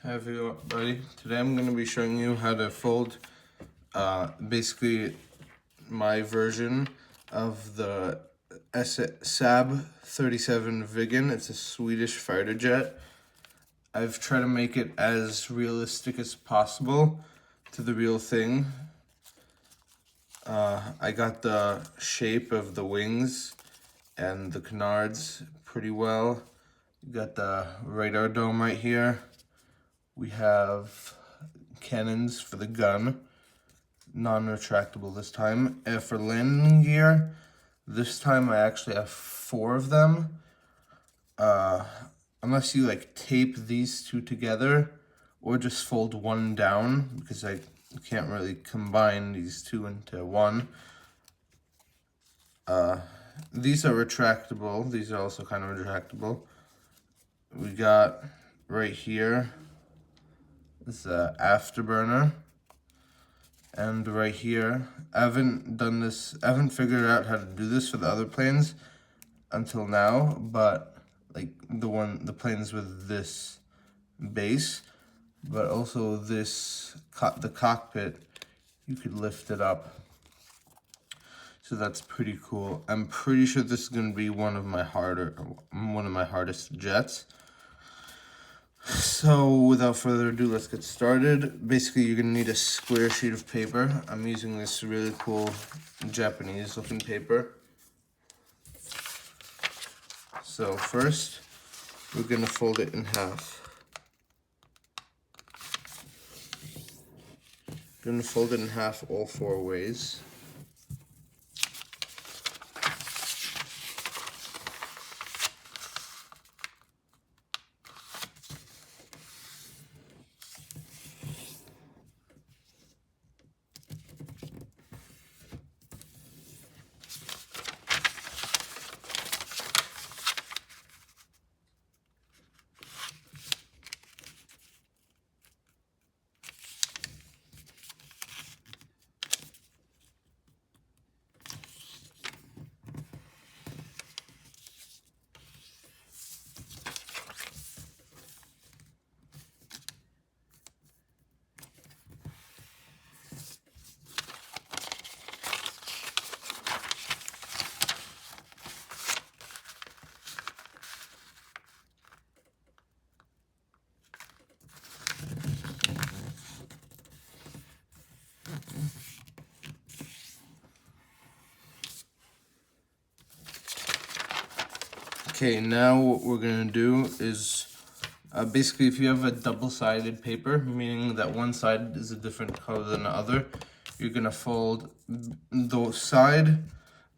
Hi everybody, today I'm going to be showing you how to fold basically my version of the SAAB-37 Viggen. It's a Swedish fighter jet. I've tried to make it as realistic as possible to the real thing. I got the shape of the wings and the canards pretty well. You got the radar dome right here. We have cannons for the gun, non-retractable this time. And for landing gear, this time I actually have 4 of them. Unless you like tape these two together or just fold one down, because I can't really combine these two into one. These are retractable. These are also kind of retractable. We got right here this afterburner. And right here, I haven't figured out how to do this for the other planes until now, but like the planes with this base, but also the cockpit, you could lift it up. So that's pretty cool. I'm pretty sure this is gonna be one of my hardest jets. So without further ado, let's get started. Basically, you're gonna need a square sheet of paper. I'm using this really cool Japanese looking paper. So first, we're gonna fold it in half. Gonna fold it in half all 4 ways. Okay, now what we're gonna do is basically, if you have a double-sided paper, meaning that one side is a different color than the other, you're gonna fold the side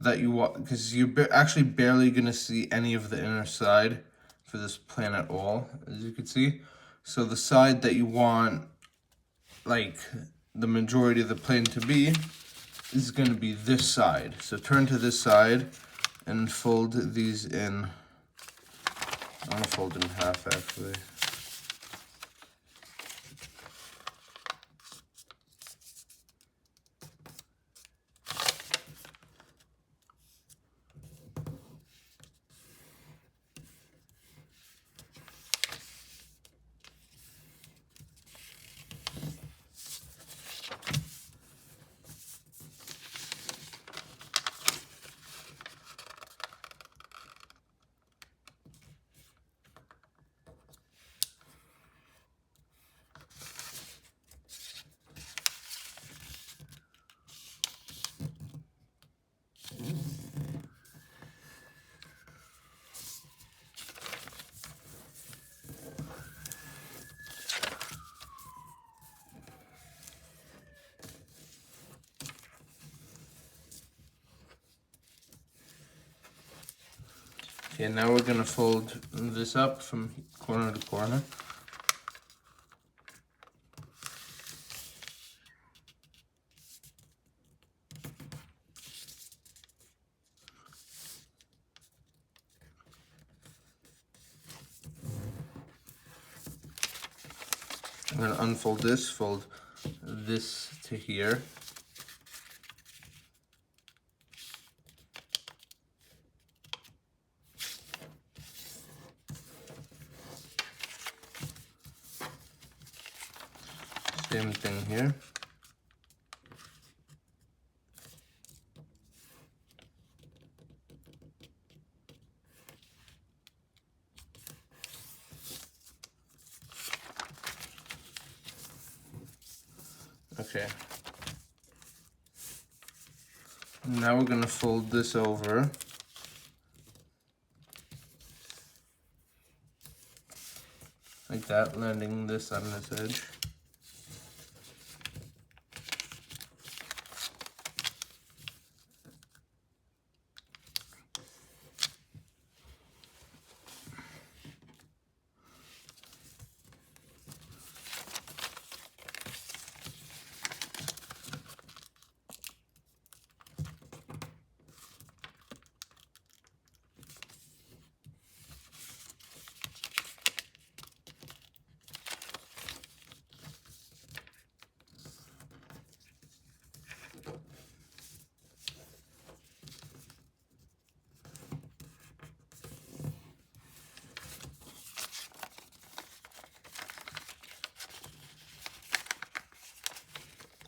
that you want, because you're actually barely gonna see any of the inner side for this plane at all, as you can see. So the side that you want, like, the majority of the plane to be is gonna be this side. So turn to this side and fold these in. I'm gonna fold it in half, actually. Okay, now we're gonna fold this up from corner to corner. I'm gonna unfold this, fold this to here. Same thing here. Okay. Now we're going to fold this over. Like that, landing this on this edge.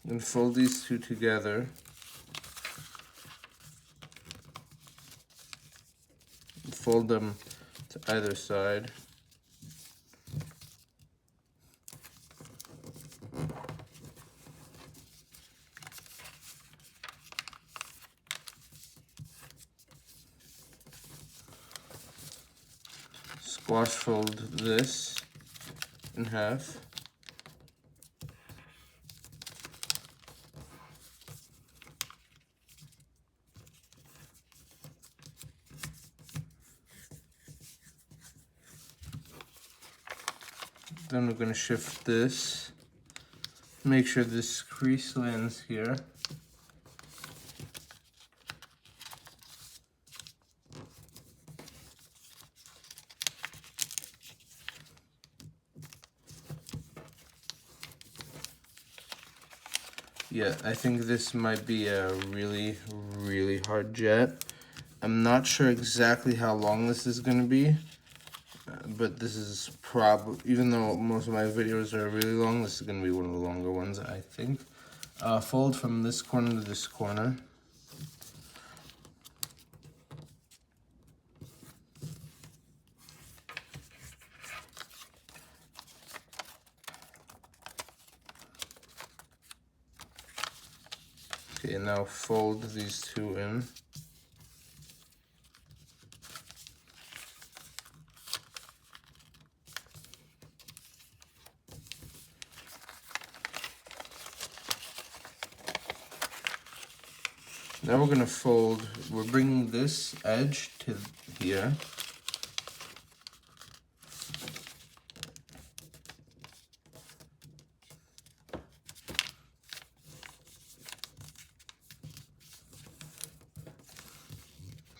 And fold these two together. Fold them to either side. Squash fold this in half. Then we're going to shift this. Make sure this crease lands here. Yeah, I think this might be a really, really hard jet. I'm not sure exactly how long this is going to be, but this is probably, even though most of my videos are really long, this is going to be one of the longer ones, I think. Fold from this corner to this corner. Okay, now fold these two in. Now we're going to fold, we're bringing this edge to here.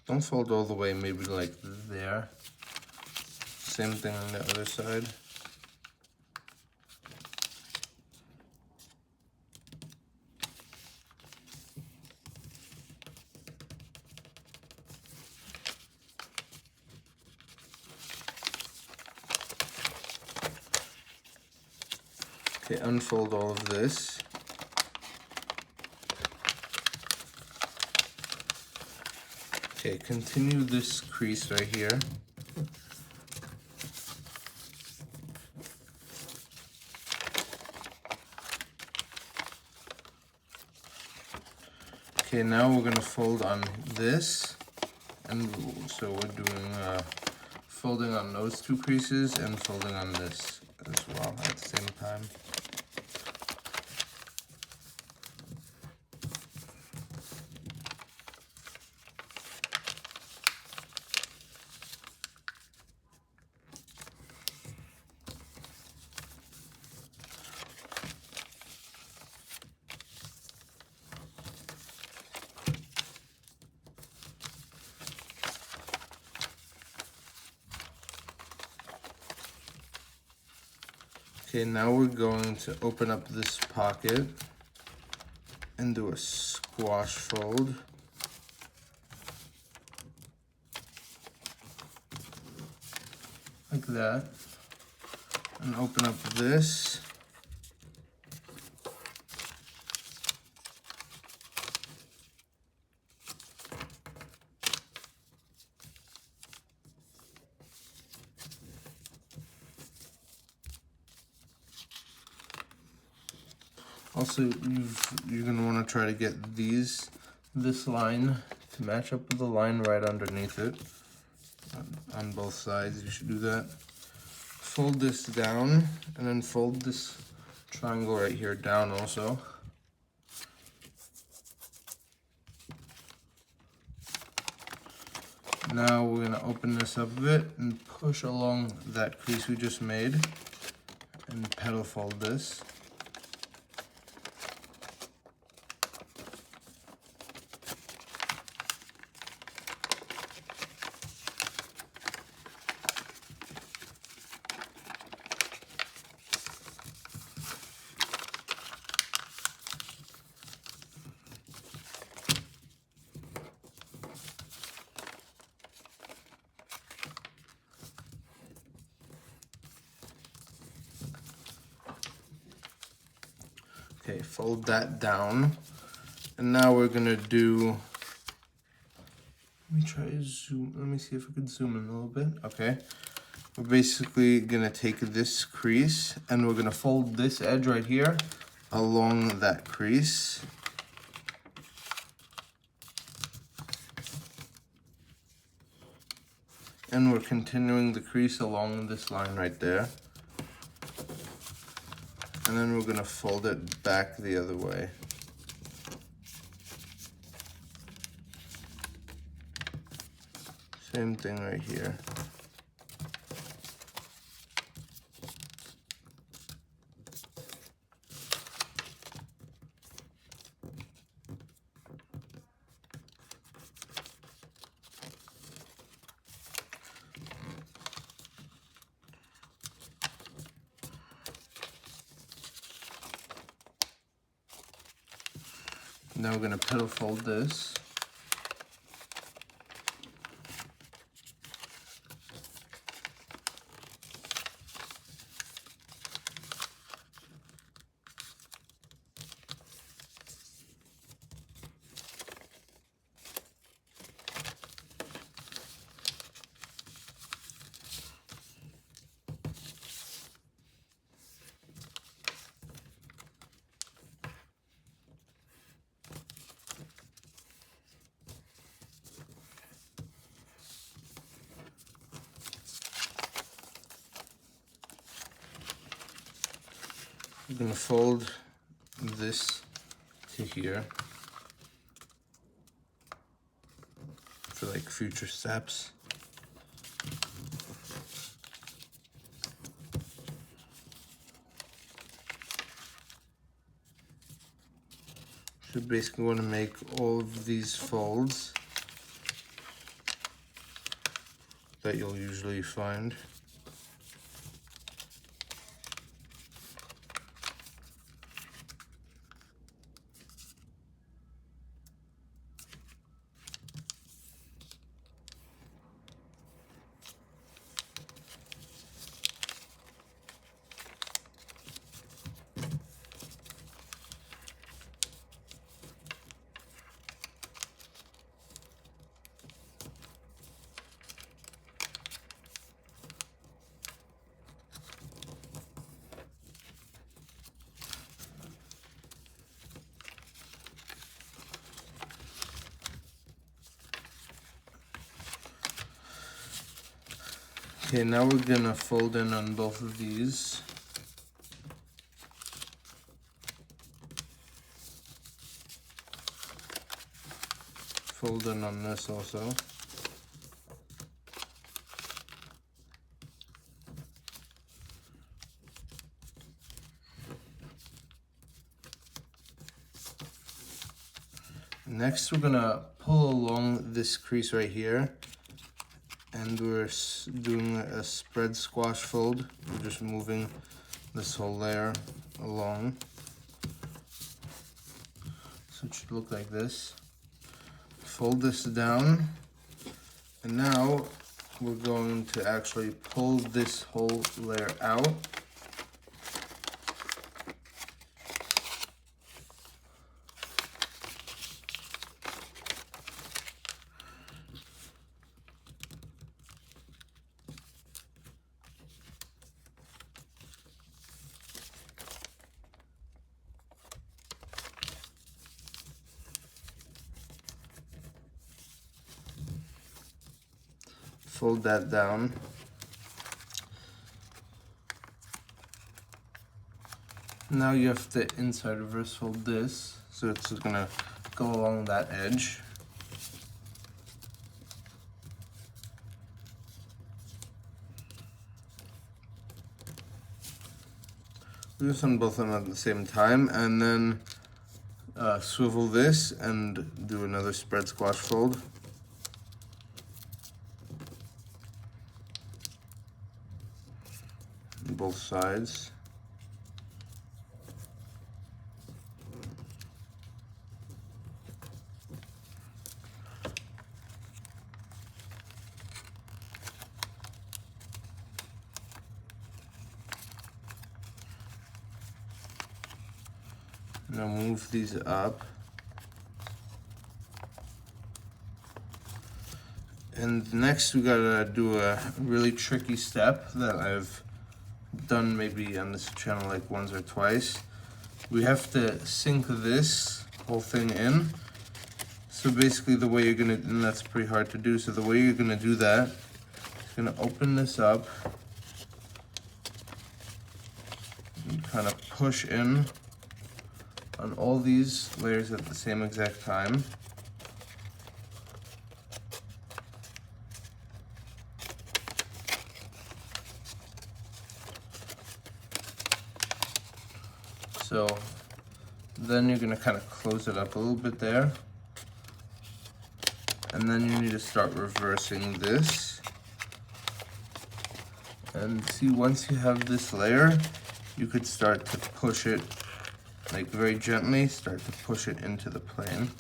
Don't fold all the way, maybe like there. Same thing on the other side. Okay, unfold all of this. Okay, continue this crease right here. Okay, now we're going to fold on this, and so we're doing folding on those two creases and folding on this as well at the same time. Okay, now we're going to open up this pocket and do a squash fold. Like that. And open up this. Also, you're gonna want to try to get this line to match up with the line right underneath it. On both sides, you should do that. Fold this down, and then fold this triangle right here down also. Now we're gonna open this up a bit and push along that crease we just made, and petal fold this. Okay, fold that down. And now we're gonna do, let me try to zoom, let me see if I can zoom in a little bit. Okay, we're basically gonna take this crease and we're gonna fold this edge right here along that crease. And we're continuing the crease along this line right there. And then we're gonna fold it back the other way. Same thing right here. Now we're gonna petal fold this. I'm gonna fold this to here for like future steps. So basically want to make all of these folds that you'll usually find. Okay, now we're gonna fold in on both of these. Fold in on this also. Next, we're gonna pull along this crease right here. And we're doing a spread squash fold. We're just moving this whole layer along. So it should look like this. Fold this down. And now we're going to actually pull this whole layer out. fold that down. Now you have to inside reverse fold this, so it's gonna go along that edge. Do this on both of them at the same time, and then swivel this and do another spread squash fold. On both sides. Now move these up. And next we gotta do a really tricky step that I've done maybe on this channel like once or twice. We have to sink this whole thing in. So basically the way you're gonna, and that's pretty hard to do, so the way you're gonna do that is gonna open this up and kind of push in on all these layers at the same exact time. So then you're gonna kind of close it up a little bit there. And then you need to start reversing this. And see, once you have this layer, you could start to push it, like very gently, start to push it into the plane.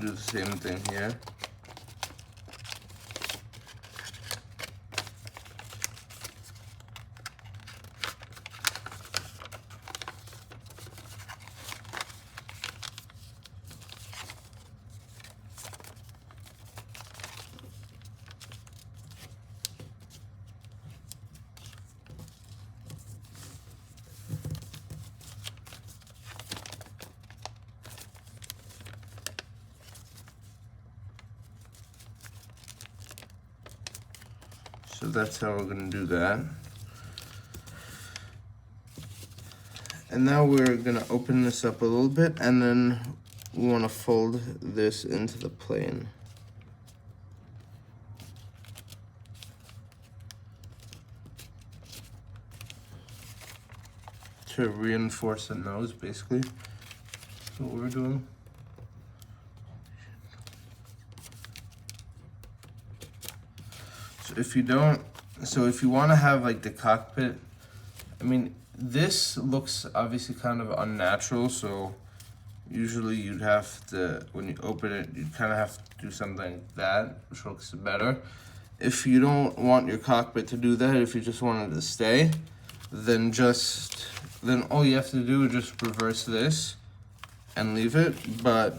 Do the same thing here. So that's how we're going to do that. And now we're going to open this up a little bit, and then we want to fold this into the plane. To reinforce the nose, basically. That's what we're doing. So if you want to have like the cockpit, I mean, this looks obviously kind of unnatural, so usually you'd have to, when you open it, you'd kind of have to do something like that, which looks better. If you don't want your cockpit to do that, if you just want it to stay, then all you have to do is just reverse this and leave it. But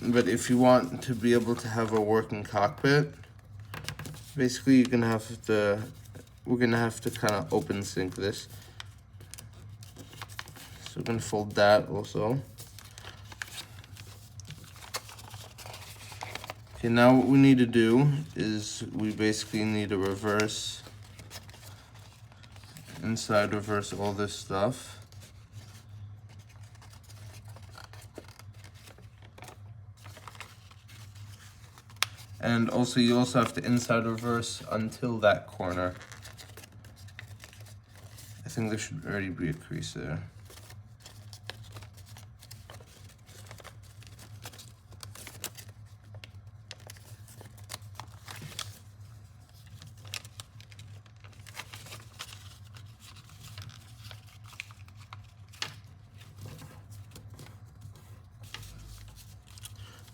if you want to be able to have a working cockpit, basically we're gonna have to kind of open sync this. So we're gonna fold that also. Okay, now what we need to do is we basically need to reverse all this stuff. And also, you also have to inside reverse until that corner. I think there should already be a crease there.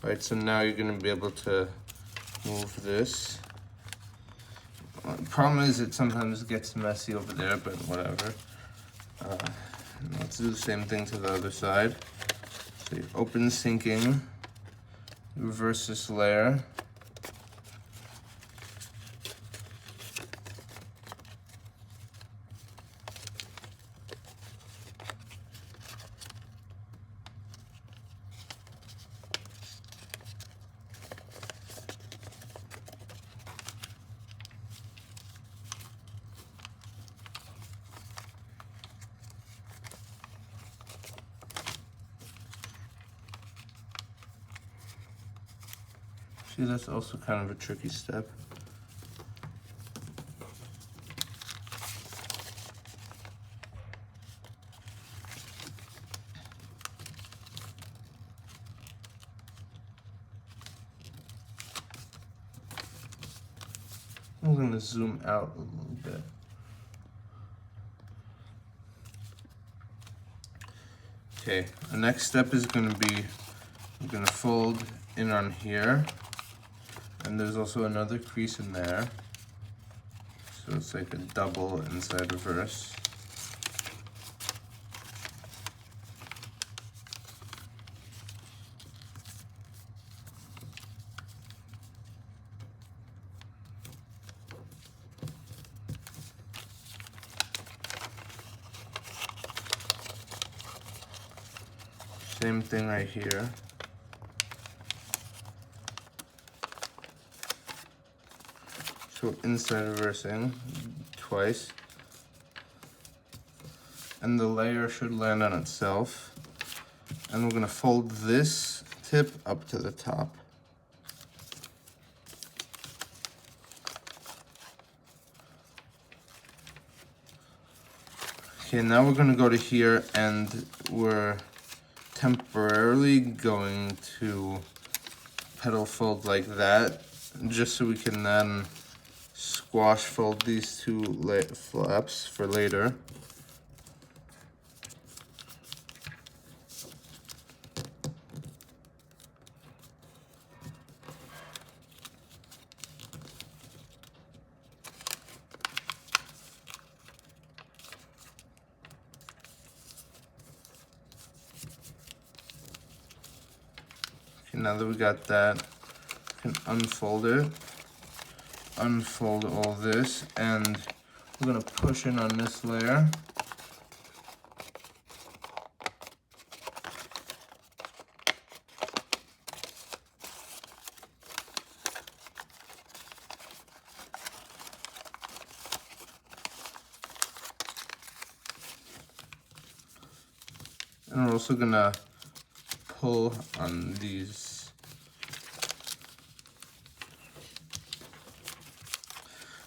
Alright, so now you're going to be able to move this. The problem is it sometimes gets messy over there, but whatever. Let's do the same thing to the other side. So you open syncing, reverse this layer. See, that's also kind of a tricky step. I'm going to zoom out a little bit. Okay, the next step is going to be, I'm going to fold in on here, and there's also another crease in there, so it's like a double inside reverse. Same thing right here. So inside reversing twice. And the layer should land on itself. And we're gonna fold this tip up to the top. Okay, now we're gonna go to here and we're temporarily going to petal fold like that, just so we can then squash fold these two flaps for later. Okay, now that we got that, we can unfold it, unfold all this, and we're gonna push in on this layer. And we're also gonna pull on these.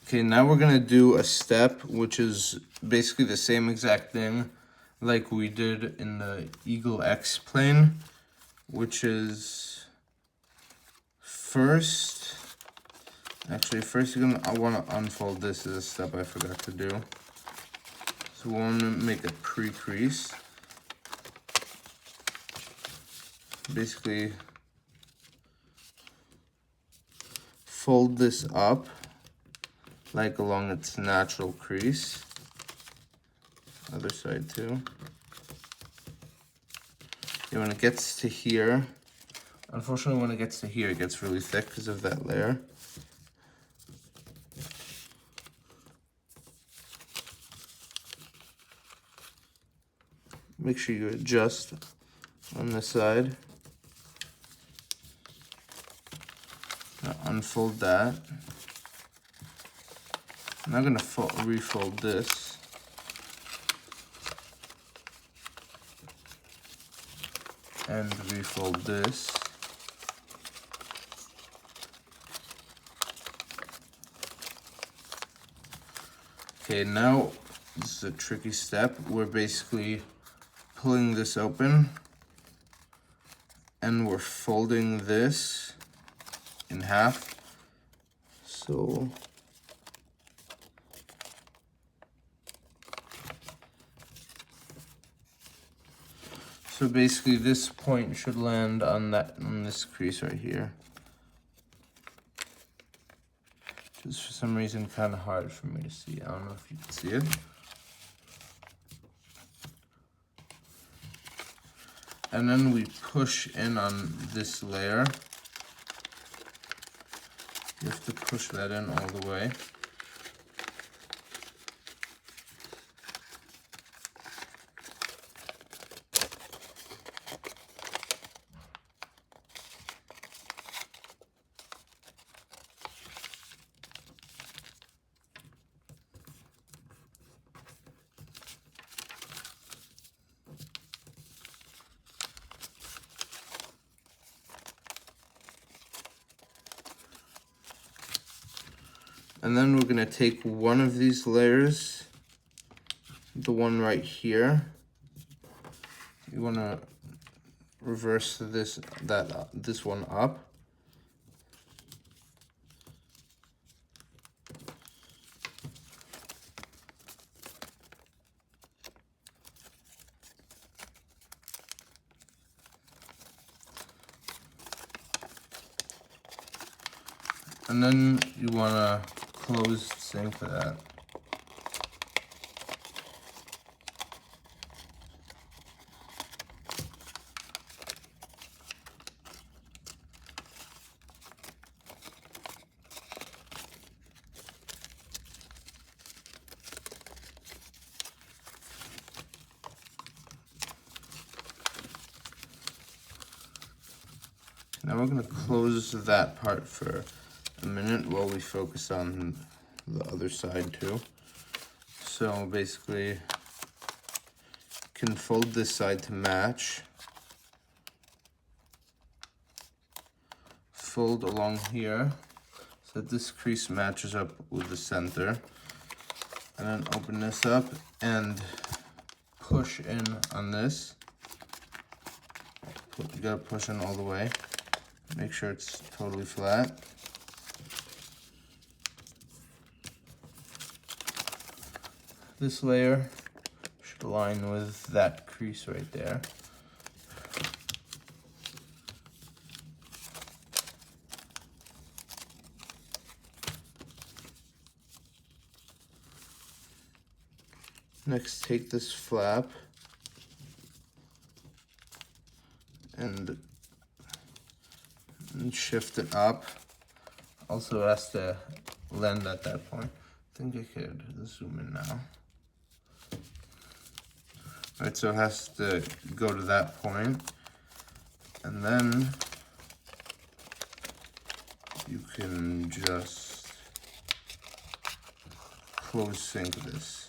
Okay, now we're gonna do a step which is basically the same exact thing like we did in the Eagle X plane, which is first I want to unfold this as a step I forgot to do. So we want to make a pre-crease. Basically fold this up like along its natural crease. Other side too. And when it gets to here, unfortunately when it gets to here it gets really thick because of that layer. Make sure you adjust on this side. Now unfold that. I'm now gonna refold this. And refold this. Okay, now this is a tricky step. We're basically pulling this open and we're folding this in half. So basically this point should land on this crease right here. Just for some reason kind of hard for me to see. I don't know if you can see it. And then we push in on this layer. You have to push that in all the way. And then we're gonna take one of these layers, the one right here. You wanna reverse this one up. And then you want to close the same for that. Now we're going to close that part for a minute while we focus on the other side too. So basically, you can fold this side to match. Fold along here so that this crease matches up with the center. And then open this up and push in on this. You gotta push in all the way. Make sure it's totally flat. This layer should align with that crease right there. Next, take this flap and shift it up. Also, it has to land at that point. I think I could zoom in now. Right, so it has to go to that point, and then you can just close sync this.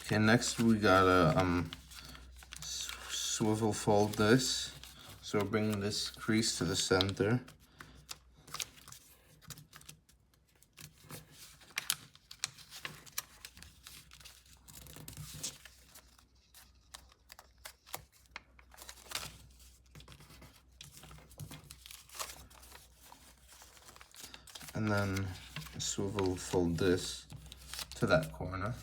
Okay, next we gotta swivel fold this. So we're bringing this crease to the center. And then swivel fold this to that corner.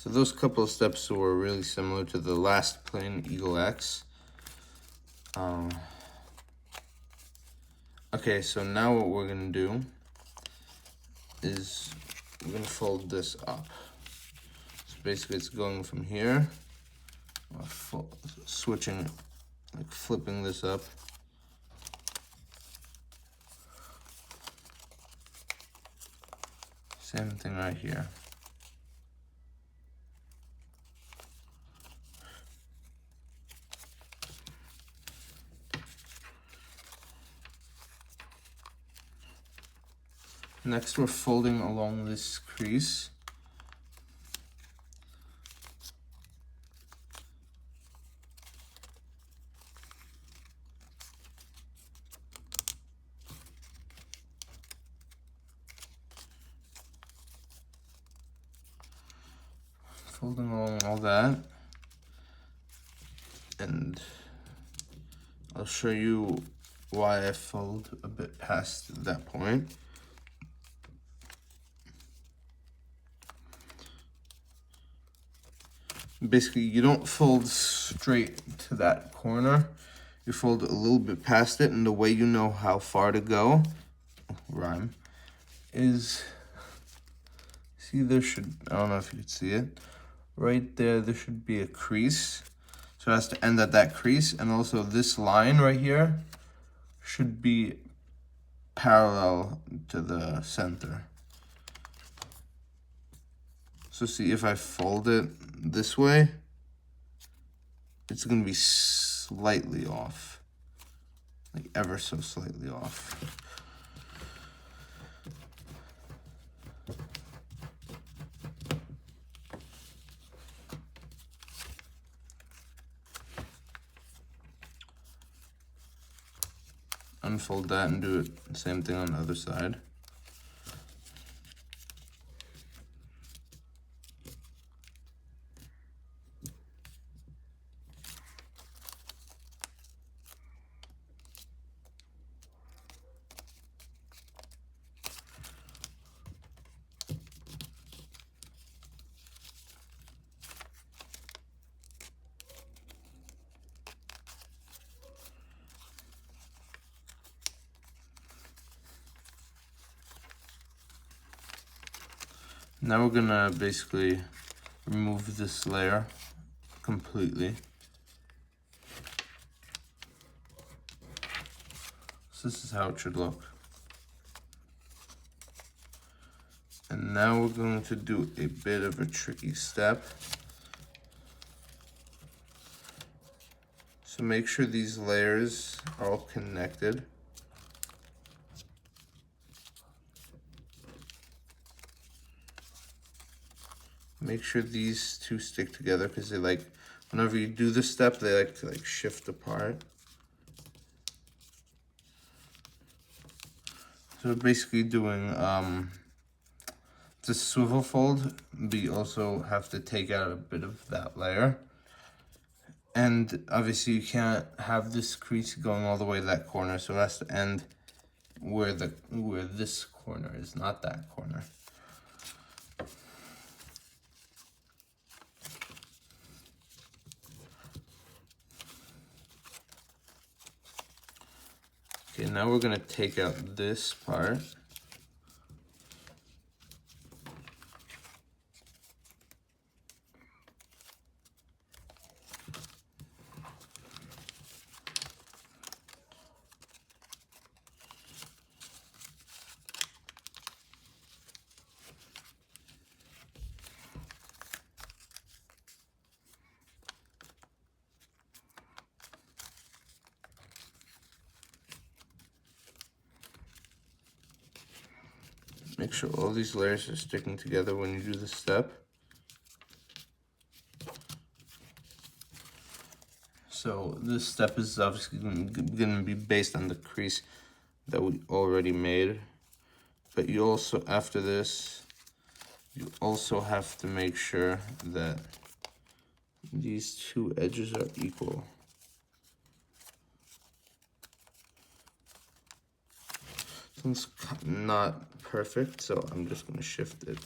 So those couple of steps were really similar to the last plane, Eagle X. Okay, so now what we're gonna do is we're gonna fold this up. So basically it's going from here, switching, like flipping this up. Same thing right here. Next, we're folding along this crease. Folding along all that. And I'll show you why I fold a bit past that point. Basically, you don't fold straight to that corner. You fold a little bit past it, and the way you know how far to go, is, see there should, I don't know if you can see it, right there should be a crease. So it has to end at that crease, and also this line right here should be parallel to the center. So see, if I fold it this way, it's gonna be slightly off, like ever so slightly off. Unfold that and do it the same thing on the other side. Now we're gonna basically remove this layer completely. So this is how it should look. And now we're going to do a bit of a tricky step. So make sure these layers are all connected. Make sure these two stick together, because they like, whenever you do this step, they like to shift apart. So we're basically doing the swivel fold, but you also have to take out a bit of that layer. And obviously you can't have this crease going all the way to that corner, so it has to end where this corner is, not that corner. Okay, now we're gonna take out this part. Make sure all these layers are sticking together when you do this step. So this step is obviously going to be based on the crease that we already made. But you also, after this, you also have to make sure that these two edges are equal. It's not perfect, so I'm just going to shift it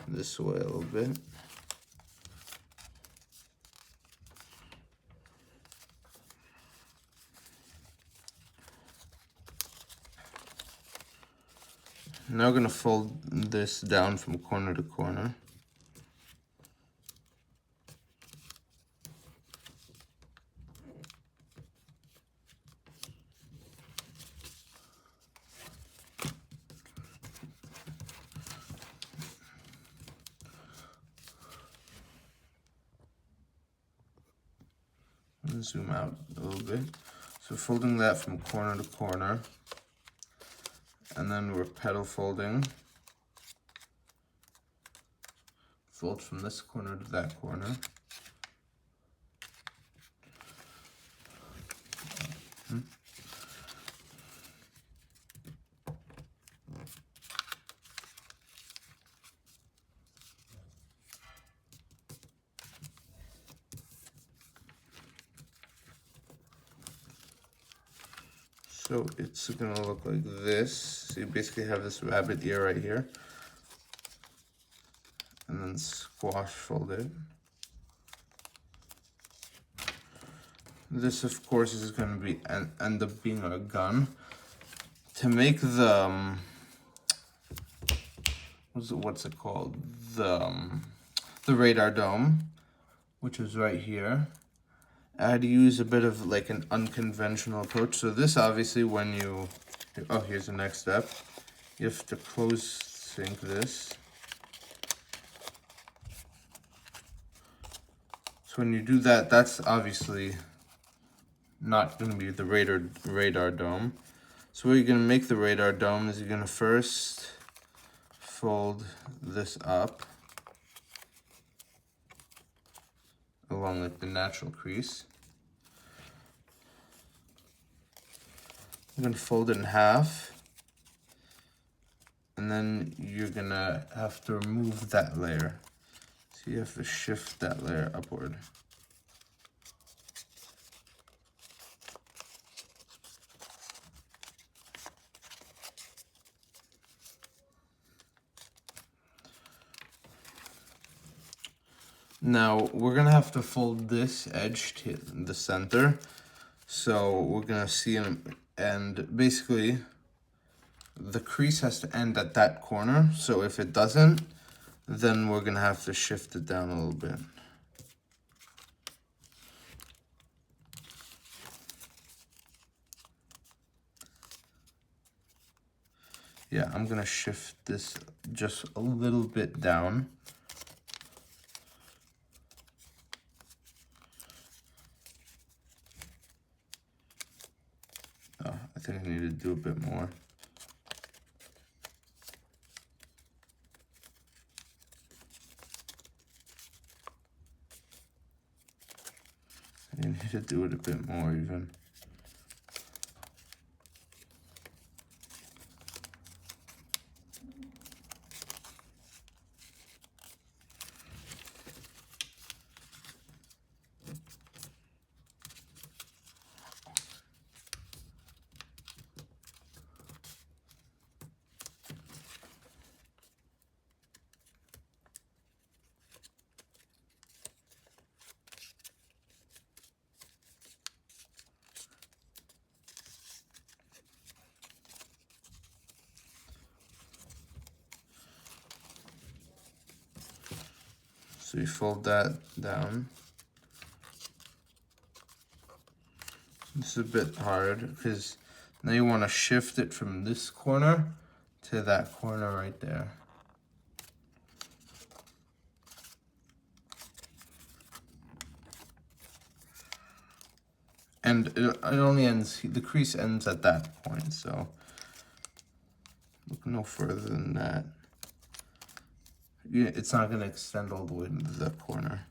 this way a little bit. Now we're gonna fold this down from corner to corner. Zoom out a little bit. So folding that from corner to corner, and then we're petal folding. Fold from this corner to that corner. So it's gonna look like this. So you basically have this rabbit ear right here. And then squash fold it. This, of course, is gonna be end up being a gun. To make the, what's it called? The radar dome, which is right here. I had to use a bit of like an unconventional approach. So this obviously when you, oh, here's the next step. You have to close sync this. So when you do that, that's obviously not gonna be the radar dome. So what you're gonna make the radar dome is you're gonna first fold this up along like the natural crease. I'm gonna fold it in half, and then you're gonna have to remove that layer. So you have to shift that layer upward. Now we're gonna have to fold this edge to the center. So we're gonna see and basically the crease has to end at that corner. So if it doesn't, then we're gonna have to shift it down a little bit. Yeah, I'm gonna shift this just a little bit down. Oh, I think I need to do a bit more. I need to do it a bit more even. So you fold that down. This is a bit hard because now you want to shift it from this corner to that corner right there. And it only ends, the crease ends at that point, so look no further than that. It's not going to extend all the way into the corner.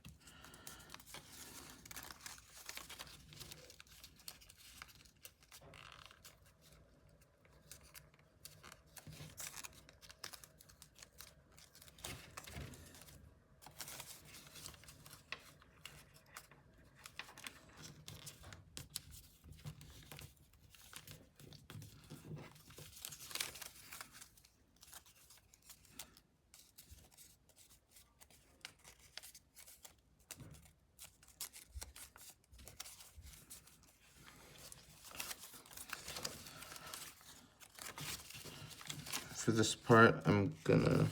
for this part, I'm gonna,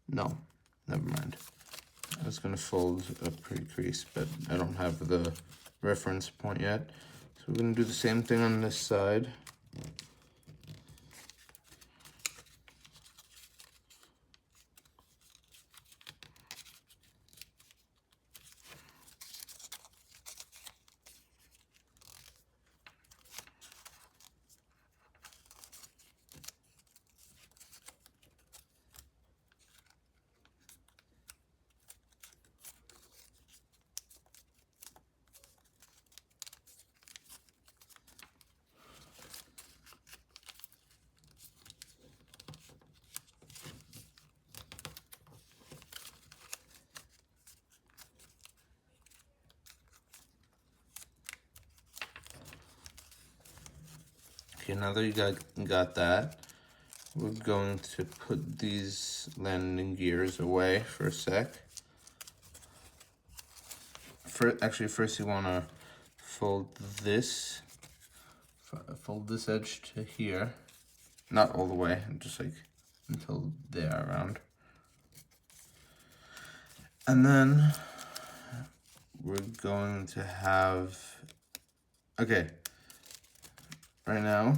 no, never mind. I was gonna fold a pre-crease, but I don't have the reference point yet. So we're gonna do the same thing on this side. Okay, now that you got that, we're going to put these landing gears away for a sec. First you want to fold this edge to here. Not all the way, just like until there around. And then we're going to have, okay, right now,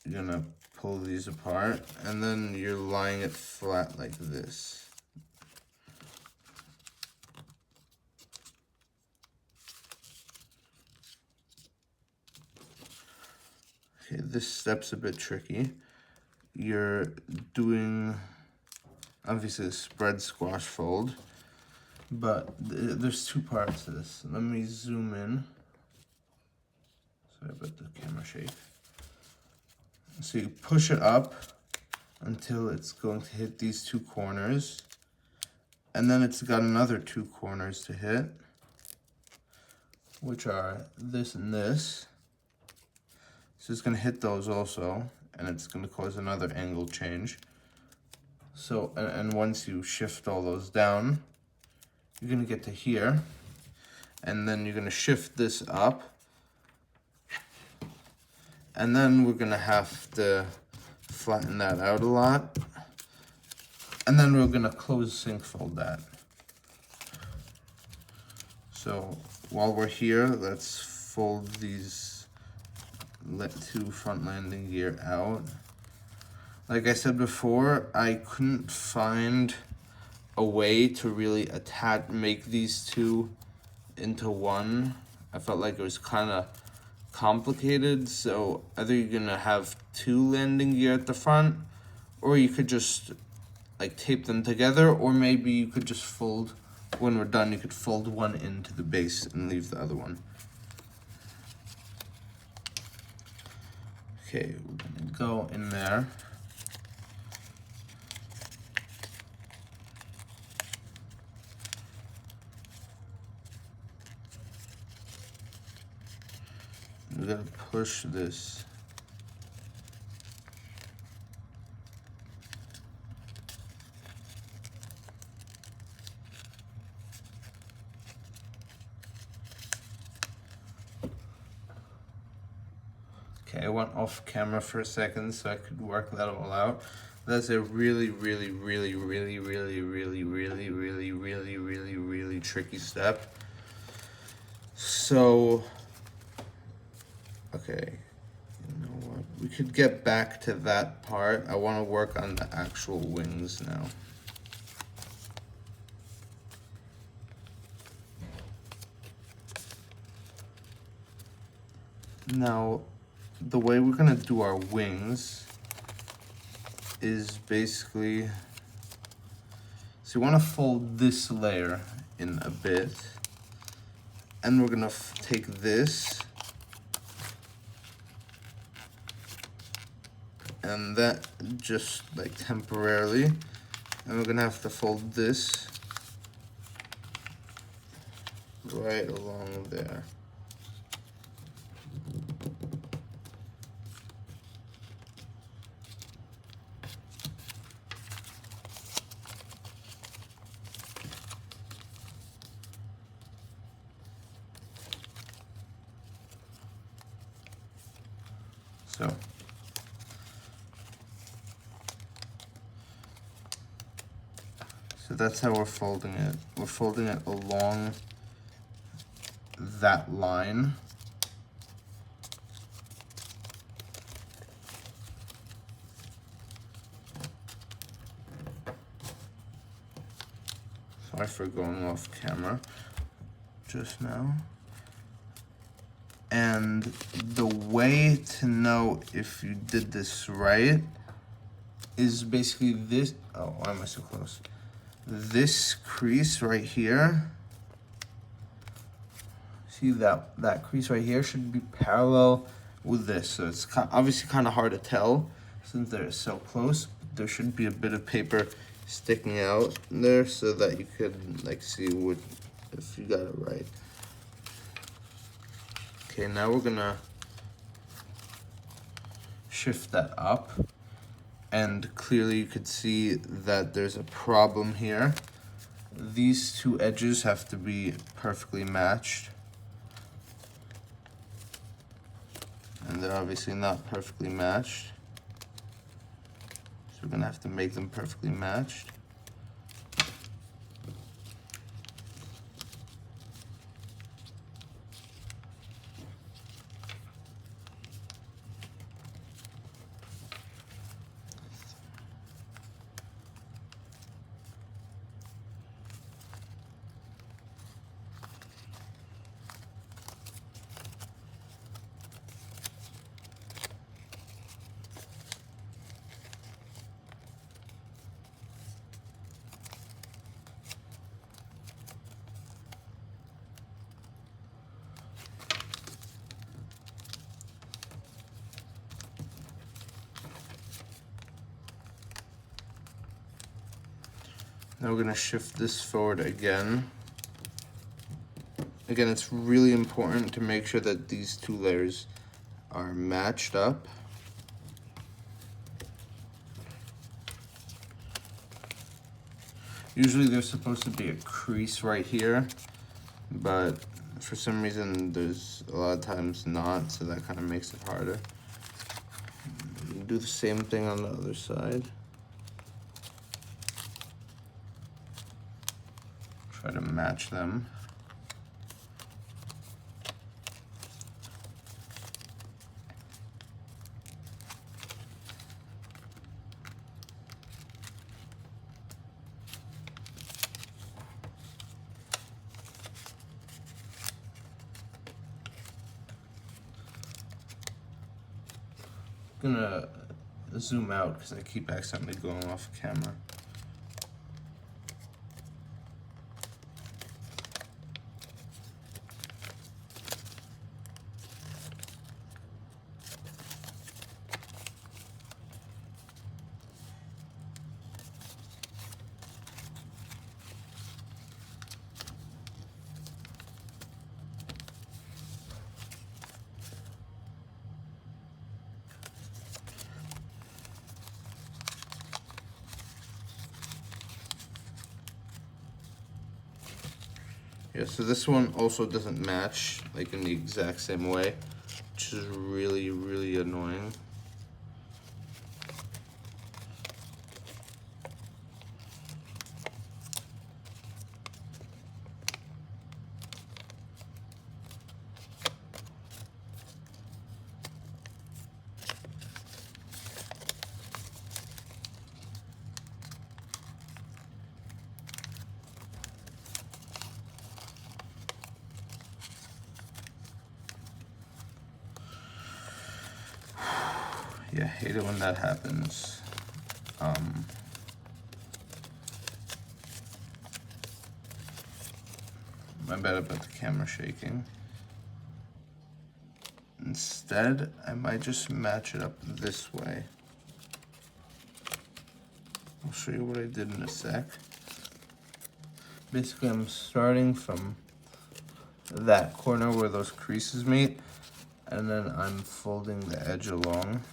you're gonna pull these apart, and then you're lying it flat like this. Okay, this step's a bit tricky. You're doing, obviously, a spread squash fold, but there's two parts to this. Let me zoom in. Sorry about the camera shake. So you push it up until it's going to hit these two corners, and then it's got another two corners to hit, which are this and this. So it's going to hit those also, and it's going to cause another angle change. So, and once you shift all those down, you're going to get to here, and then you're going to shift this up, and then we're going to have to flatten that out a lot, and then we're going to close sync fold that. So while we're here, let's fold these two front landing gear out. Like I said before, I couldn't find a way to really make these two into one. I felt like it was kind of complicated, so either you're gonna have two landing gear at the front, or you could just like tape them together, or maybe you could just fold, when we're done, you could fold one into the base and leave the other one. Okay, we're gonna go in there. We're gonna push this. Okay, I went off camera for a second so I could work that all out. That's a really tricky step. So, okay, you know what? We could get back to that part. I want to work on the actual wings now. Now, the way we're gonna do our wings is basically, so you want to fold this layer in a bit, and we're gonna take this and that just like temporarily, and we're gonna have to fold this right along there. So So that's how we're folding it. We're folding it along that line. Sorry for going off camera just now. And the way to know if you did this right is basically this. Oh, why am I so close? This crease right here. See that crease right here should be parallel with this. So it's obviously kind of hard to tell since they're so close. But there should be a bit of paper sticking out there so that you could like see what if you got it right. Okay, now we're gonna shift that up, and clearly you could see that there's a problem here. These two edges have to be perfectly matched, and they're obviously not perfectly matched. So we're gonna have to make them perfectly matched. Now we're gonna shift this forward again. Again, it's really important to make sure that these two layers are matched up. Usually there's supposed to be a crease right here, but for some reason there's a lot of times not, so that kind of makes it harder. Do the same thing on the other side. Try to match them. I'm gonna zoom out because I keep accidentally going off camera. Yeah, so this one also doesn't match like in the exact same way, which is really, really annoying. Yeah, I hate it when that happens. My bad about the camera shaking. Instead, I might just match it up this way. I'll show you what I did in a sec. Basically, I'm starting from that corner where those creases meet, and then I'm folding the edge along.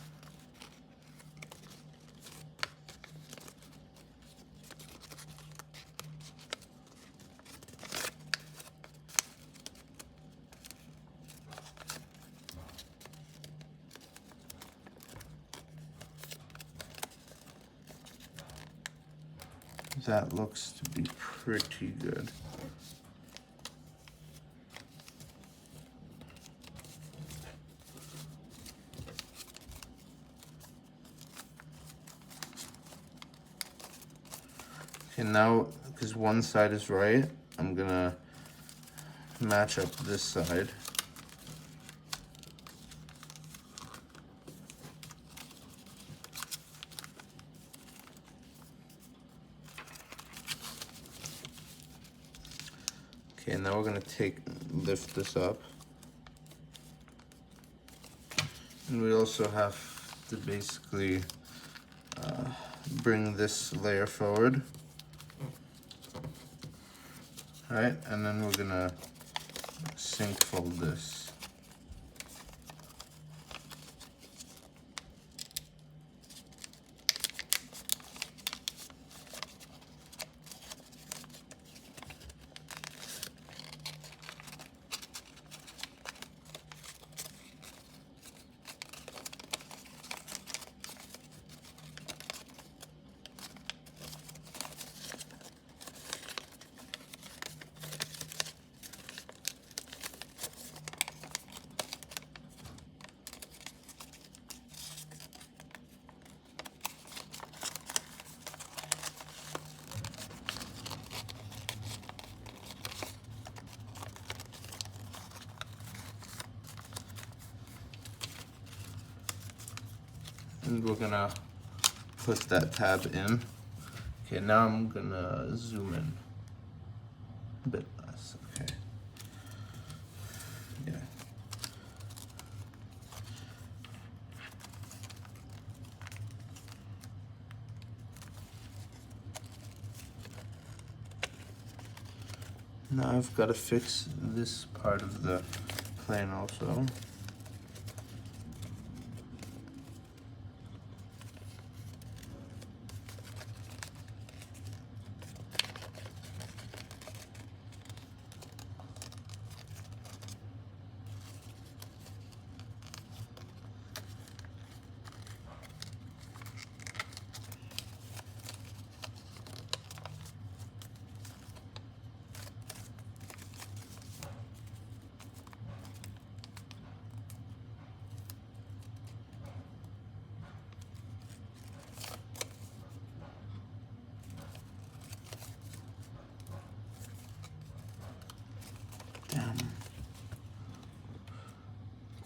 That looks to be pretty good. Okay, now, because one side is right, I'm gonna match up this side. Okay, now we're gonna lift this up. And we also have to basically bring this layer forward. Alright, and then we're gonna sink fold this. And we're gonna put that tab in. Okay, now I'm gonna zoom in a bit less. Okay. Yeah. Now I've got to fix this part of the plane also.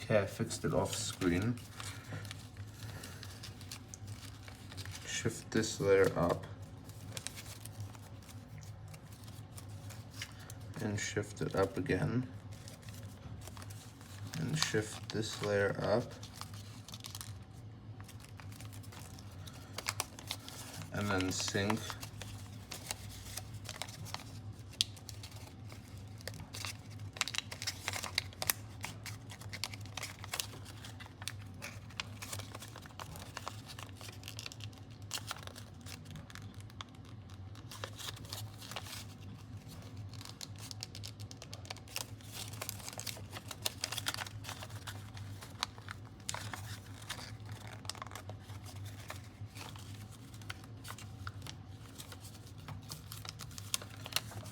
Okay, I fixed it off screen. Shift this layer up. And shift it up again. And shift this layer up. And then sink.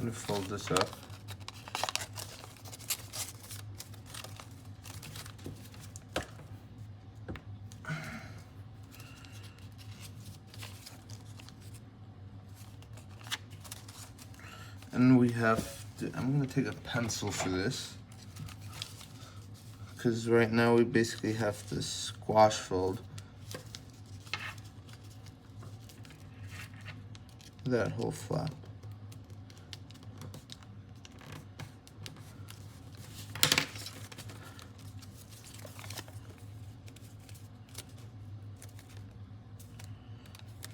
I'm gonna fold this up. And we have to, I'm gonna take a pencil for this, because right now we basically have to squash fold that whole flap.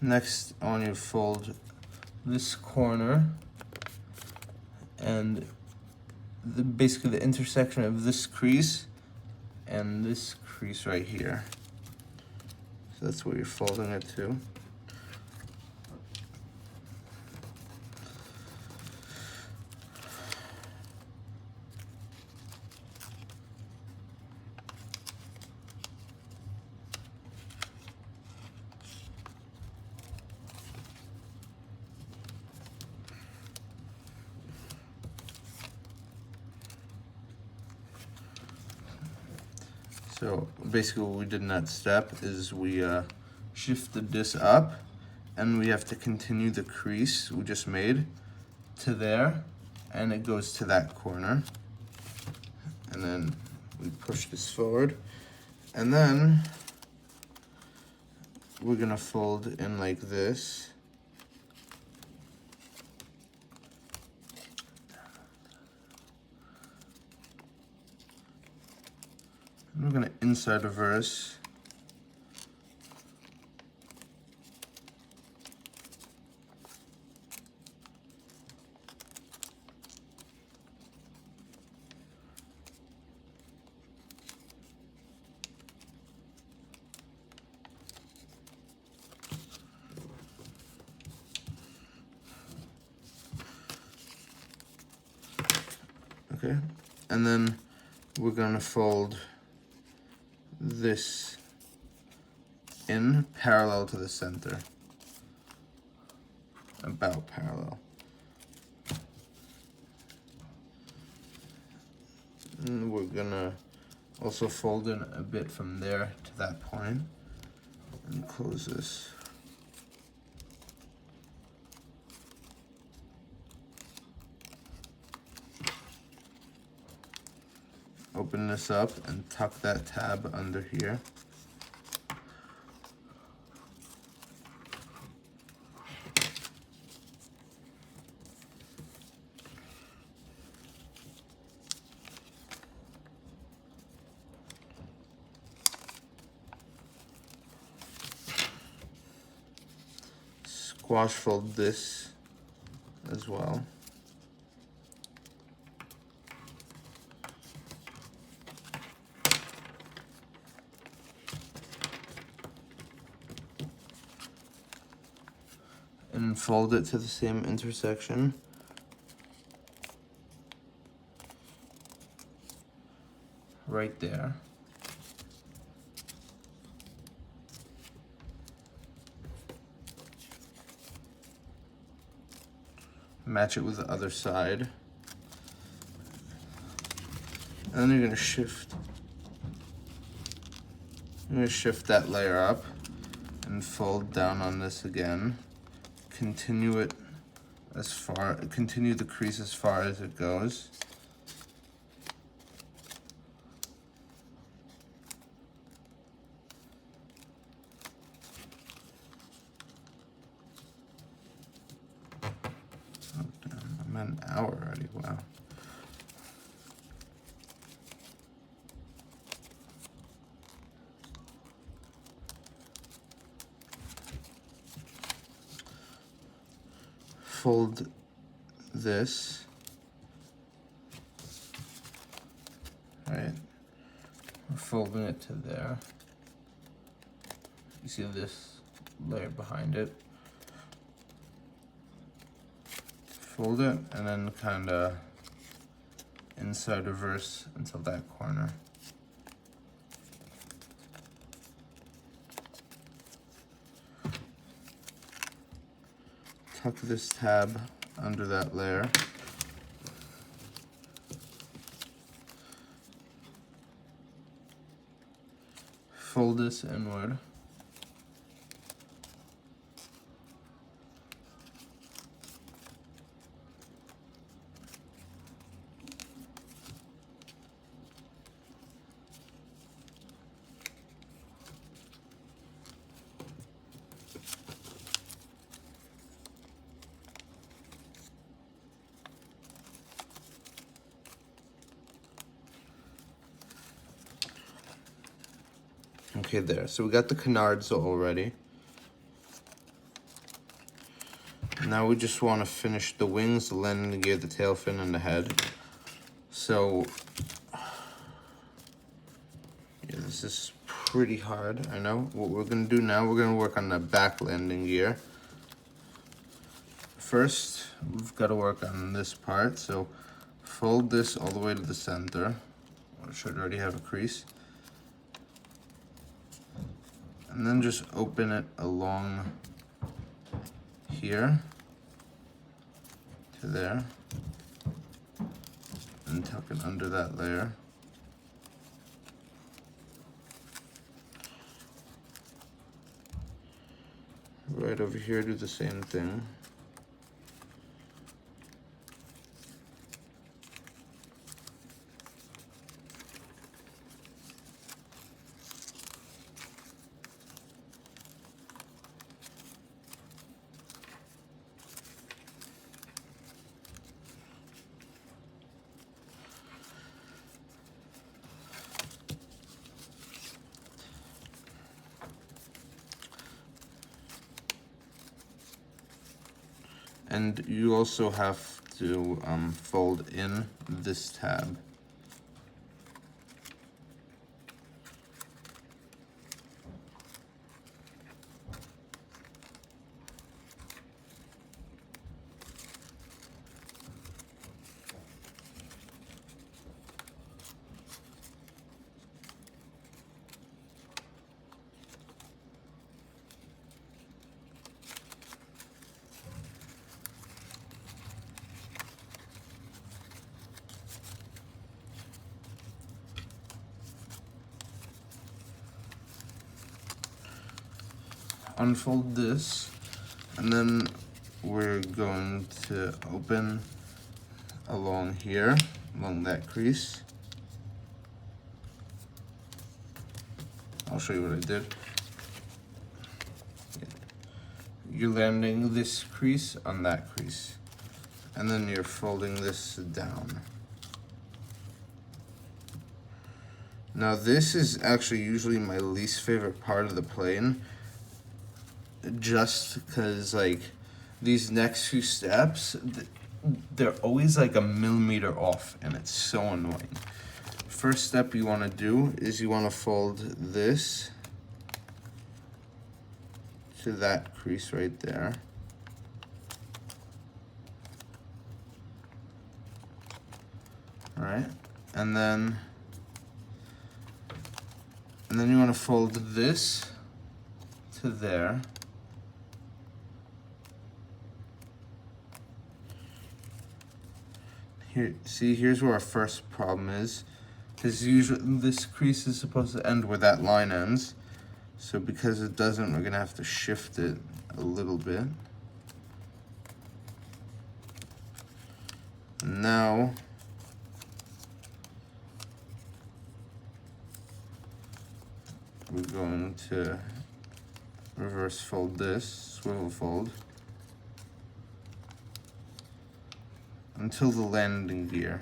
Next, I want you to fold this corner and basically the intersection of this crease and this crease right here. So that's where you're folding it to. So basically what we did in that step is we shifted this up, and we have to continue the crease we just made to there, and it goes to that corner. And then we push this forward, and then we're gonna fold in like this. And we're gonna inside reverse. Okay, and then we're gonna fold this in parallel to the center, about parallel. And we're gonna also fold in a bit from there to that point and close this. Open this up and tuck that tab under here. Squash fold this as well. And fold it to the same intersection. Right there. Match it with the other side. And then you're gonna shift. I'm gonna shift that layer up and fold down on this again. Continue it as far, continue the crease as far as it goes. Oh, damn, I'm at an hour already, wow. Fold this, right? We're folding it to there. You see this layer behind it. Fold it and then kind of inside reverse until that corner. Tuck this tab under that layer. Fold this inward. Okay, there. So we got the canards already. Now we just want to finish the wings, the landing gear, the tail fin, and the head. So, yeah, this is pretty hard, I know. What we're going to do now, we're going to work on the back landing gear. First, we've got to work on this part. So, fold this all the way to the center. It should already have a crease. And then just open it along here to there and tuck it under that layer. Right over here, do the same thing. And you also have to fold in this tab. Unfold this, and then we're going to open along here, along that crease. I'll show you what I did. You're landing this crease on that crease, and then you're folding this down. Now this is actually usually my least favorite part of the plane, just because like these next few steps, they're always like a millimeter off, and it's so annoying. First step you want to do is you want to fold this to that crease right there. All right, and then you want to fold this to there. Here, see, here's where our first problem is. Because usually this crease is supposed to end where that line ends. So because it doesn't, we're gonna have to shift it a little bit. And now, we're going to reverse fold this, swivel fold, until the landing gear.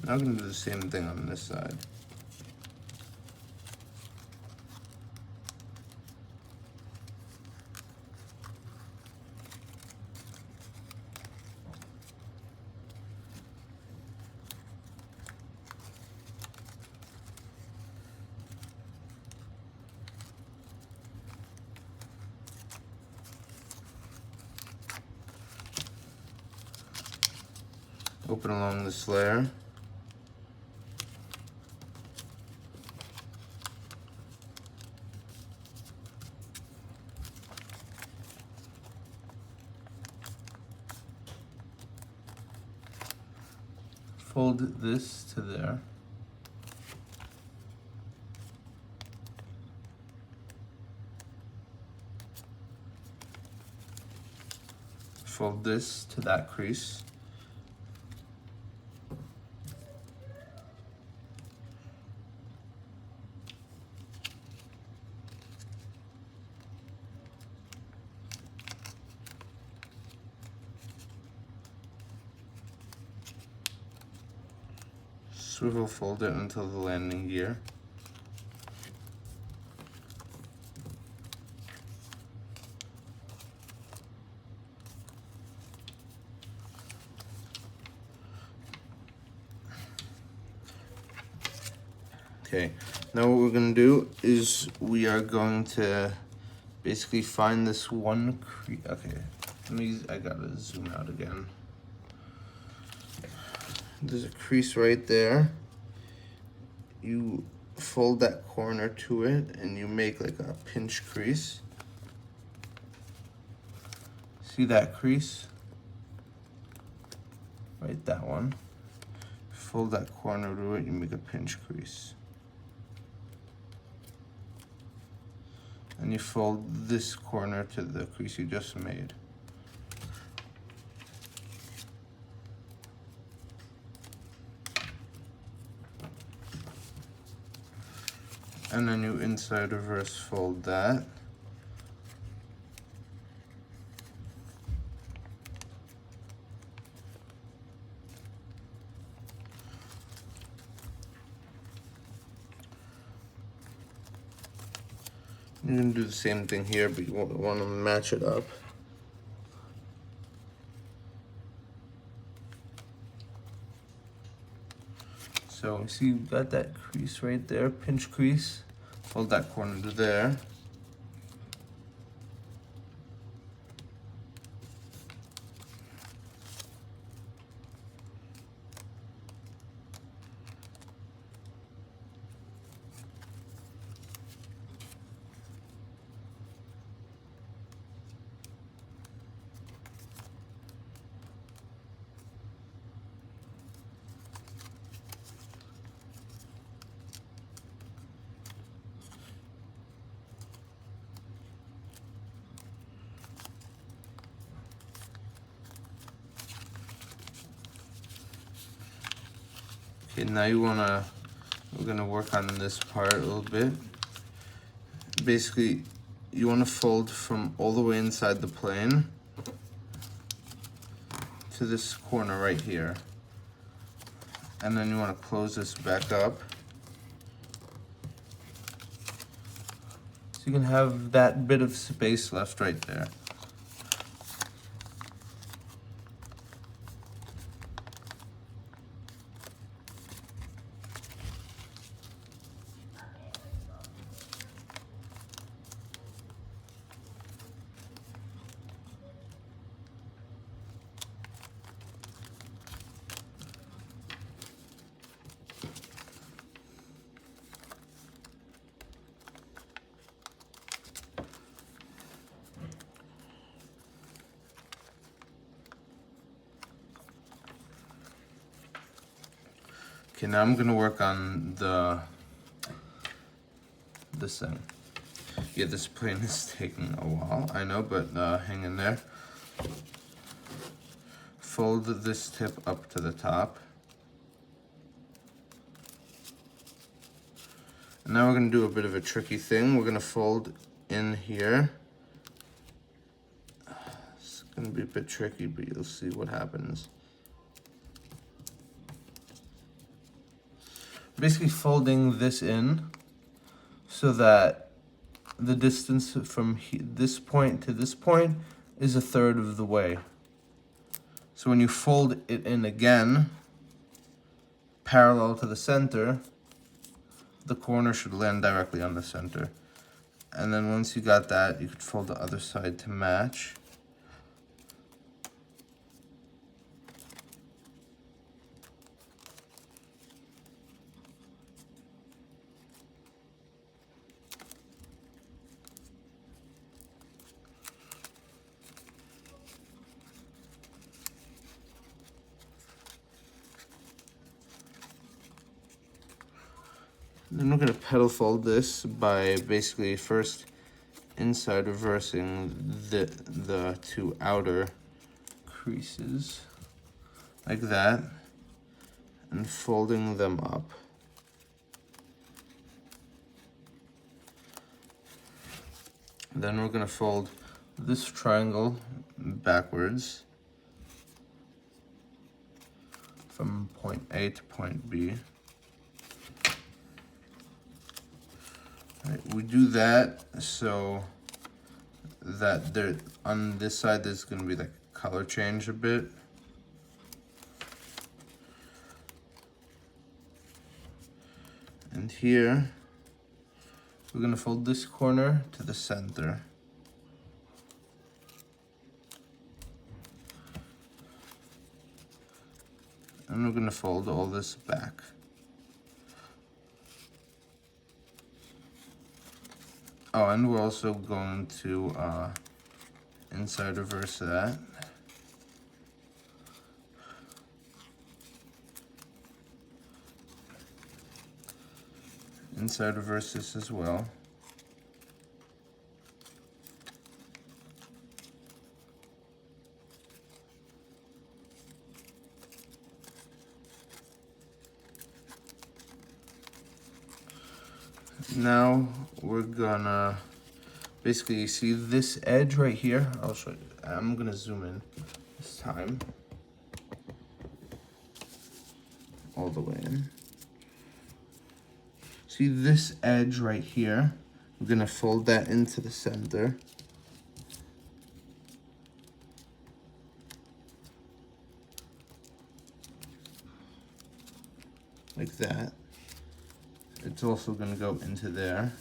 Now I'm going to do the same thing on this side. Open along this layer. Fold this to there. Fold this to that crease. Swivel fold it until the landing gear. Okay, now what we're going to do is we are going to basically find this one crease. Okay, I gotta zoom out again. There's a crease right there. You fold that corner to it and you make like a pinch crease. See that crease? Right, that one. fold that corner to it, you make a pinch crease. And you fold this corner to the crease you just made. And then you inside reverse fold that. You're going to do the same thing here, but you want to match it up. So see, you've got that crease right there, pinch crease. Fold that corner to there. Okay, now we're gonna work on this part a little bit. Basically, you wanna fold from all the way inside the plane to this corner right here. And then you wanna close this back up. So you can have that bit of space left right there. Okay, now I'm gonna work on this thing. Yeah, this plane is taking a while, I know, but hang in there. Fold this tip up to the top. And now we're gonna do a bit of a tricky thing. We're gonna fold in here. It's gonna be a bit tricky, but you'll see what happens. Basically folding this in so that the distance from this point to this point is 1/3 of the way. So when you fold it in again, parallel to the center, the corner should land directly on the center. And then once you got that, you could fold the other side to match. Then we're gonna pedal fold this by basically first inside reversing the two outer creases like that and folding them up. Then we're gonna fold this triangle backwards from point A to point B. Right, we do that so that there on this side there's going to be like color change a bit. And here we're going to fold this corner to the center. And we're going to fold all this back. Oh, and we're also going to inside reverse that. inside reverse this as well. Now we're gonna basically, you see this edge right here? I'll show you. I'm gonna zoom in this time. All the way in. See this edge right here? We're gonna fold that into the center. Like that. It's also gonna go into there.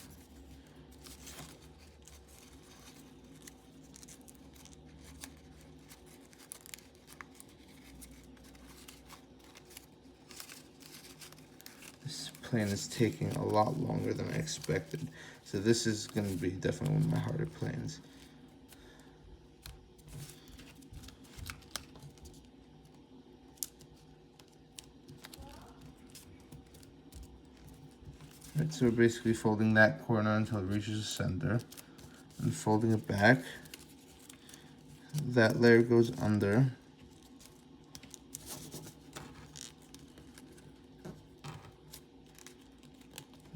This plane is taking a lot longer than I expected. So this is gonna be definitely one of my harder planes. Right, so we're basically folding that corner until it reaches the center and folding it back. That layer goes under.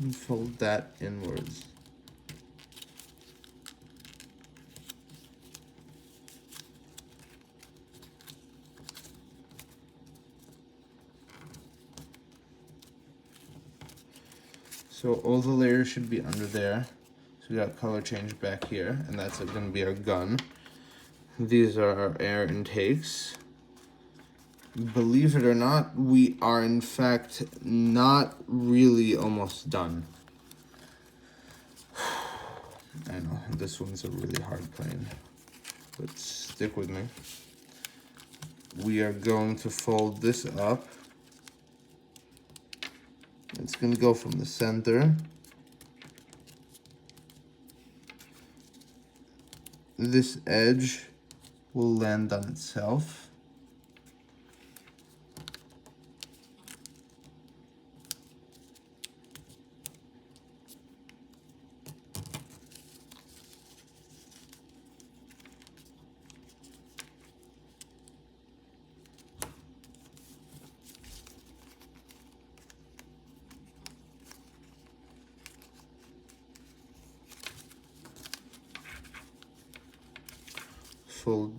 And fold that inwards. So all the layers should be under there. So we got color change back here, and that's going to be our gun. These are our air intakes. Believe it or not, we are in fact not really almost done. I know, this one's a really hard plane, but stick with me. We are going to fold this up. It's going to go from the center. This edge will land on itself. Fold.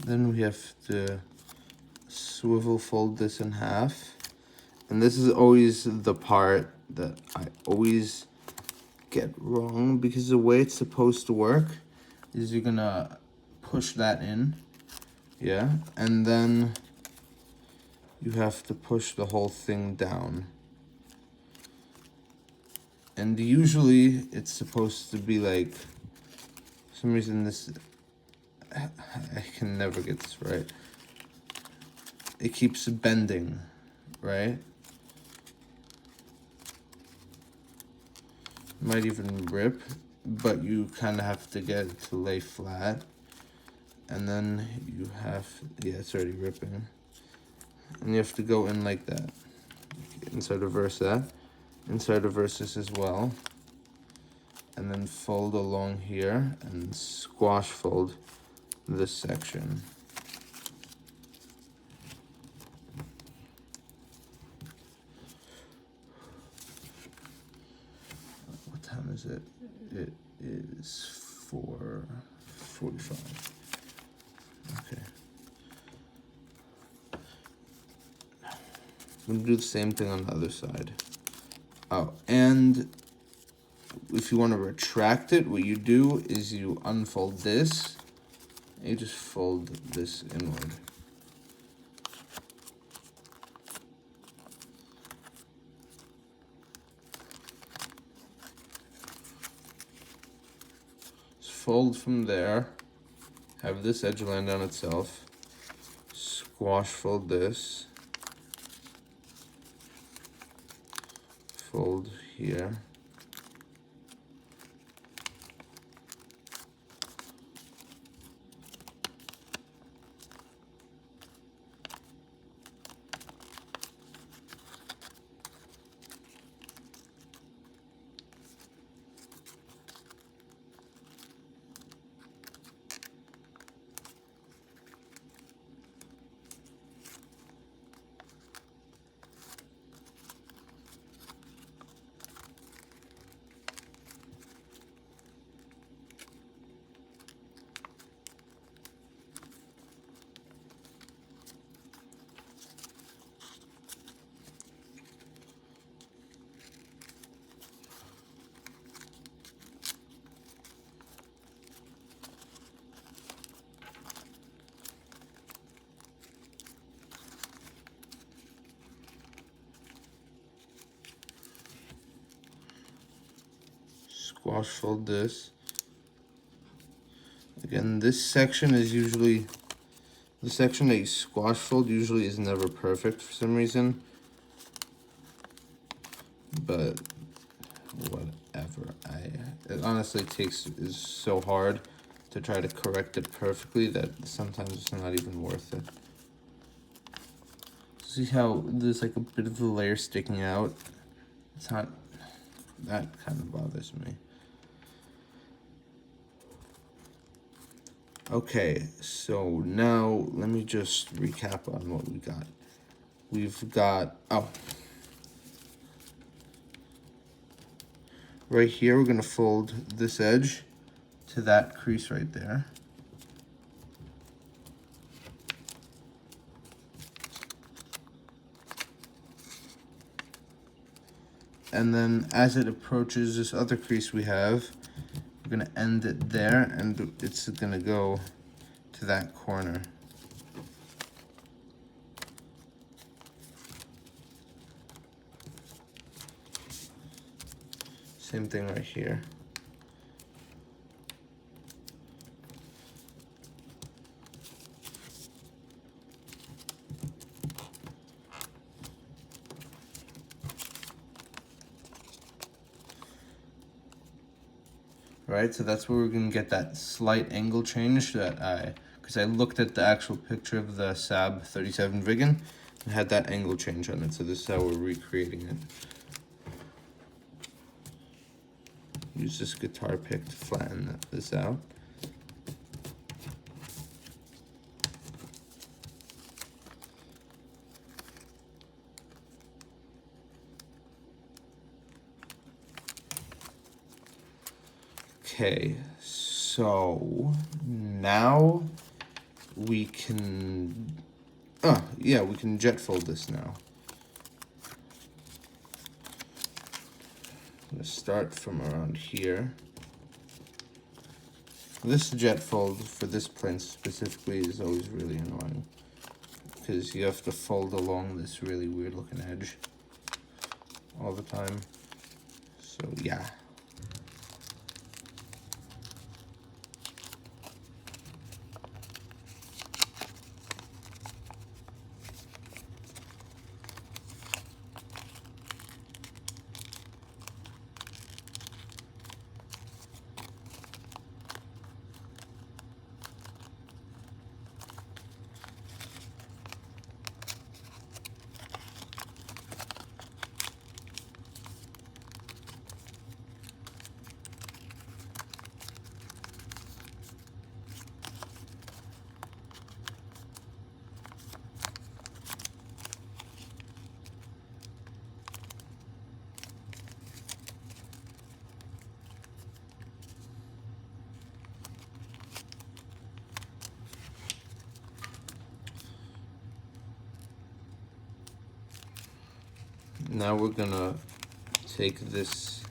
Then we have to swivel fold this in half. And this is always the part that I always get wrong, because the way it's supposed to work is you're gonna push that in. Yeah, and then you have to push the whole thing down. And usually it's supposed to be like, for some reason this, I can never get this right. It keeps bending, right? Might even rip, but you kind of have to get it to lay flat. And then you have, yeah, it's already ripping. And you have to go in like that. Inside reverse that. Inside reverse this as well. And then fold along here and squash fold this section. What time is it? It is 4:45. Okay. I'm gonna do the same thing on the other side. Oh, and if you want to retract it, what you do is you unfold this, and you just fold this inward. Just fold from there, have this edge land on itself, squash fold this, fold here, squash fold this. Again, this section is usually, the section that you squash fold usually is never perfect for some reason. But whatever. It honestly is so hard to try to correct it perfectly that sometimes it's not even worth it. See how there's like a bit of a layer sticking out? It's not, that kind of bothers me. Okay, so now let me just recap on what we got. We've got, right here we're gonna fold this edge to that crease right there. And then as it approaches this other crease we have, we're gonna end it there, and it's gonna go to that corner. Same thing right here. Right, so that's where we're gonna get that slight angle change that because I looked at the actual picture of the SAAB-37 Viggen and had that angle change on it, so this is how we're recreating it. Use this guitar pick to flatten this out. Okay, so now we can, yeah, we can jet fold this now. I'm gonna start from around here. This jet fold for this plane specifically is always really annoying because you have to fold along this really weird looking edge all the time. So yeah. Now we're gonna take this,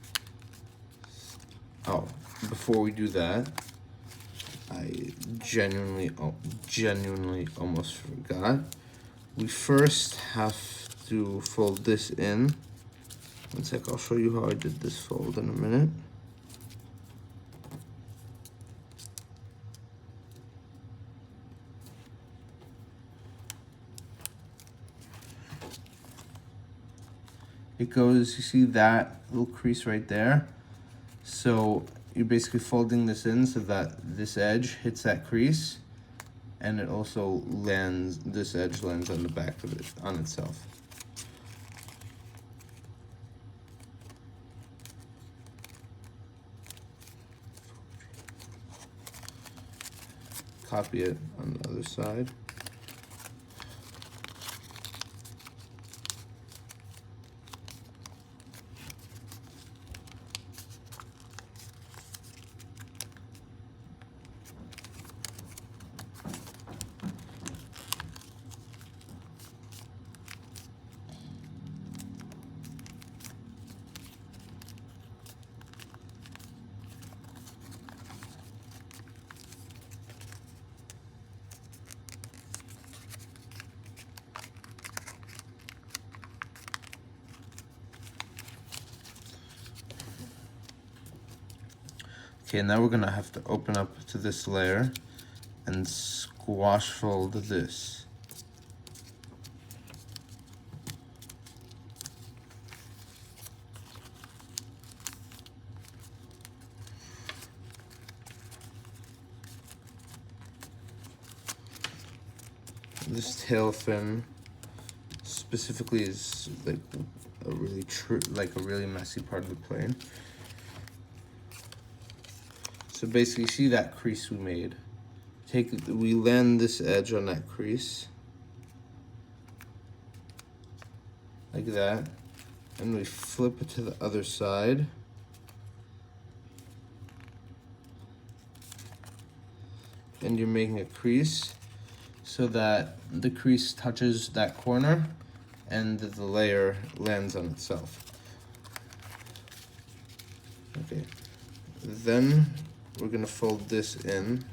before we do that, I genuinely almost forgot. We first have to fold this in. One sec, I'll show you how I did this fold in a minute. It goes, you see that little crease right there? So you're basically folding this in so that this edge hits that crease, and it also lands, this edge lands on the back of it, on itself. Copy it on the other side. Okay, now we're gonna have to open up to this layer and squash fold this. This tail fin specifically is like a really messy part of the plane. So basically, see that crease we made? We land this edge on that crease, like that, and we flip it to the other side. And you're making a crease so that the crease touches that corner and the layer lands on itself. Okay, then we're gonna fold this in.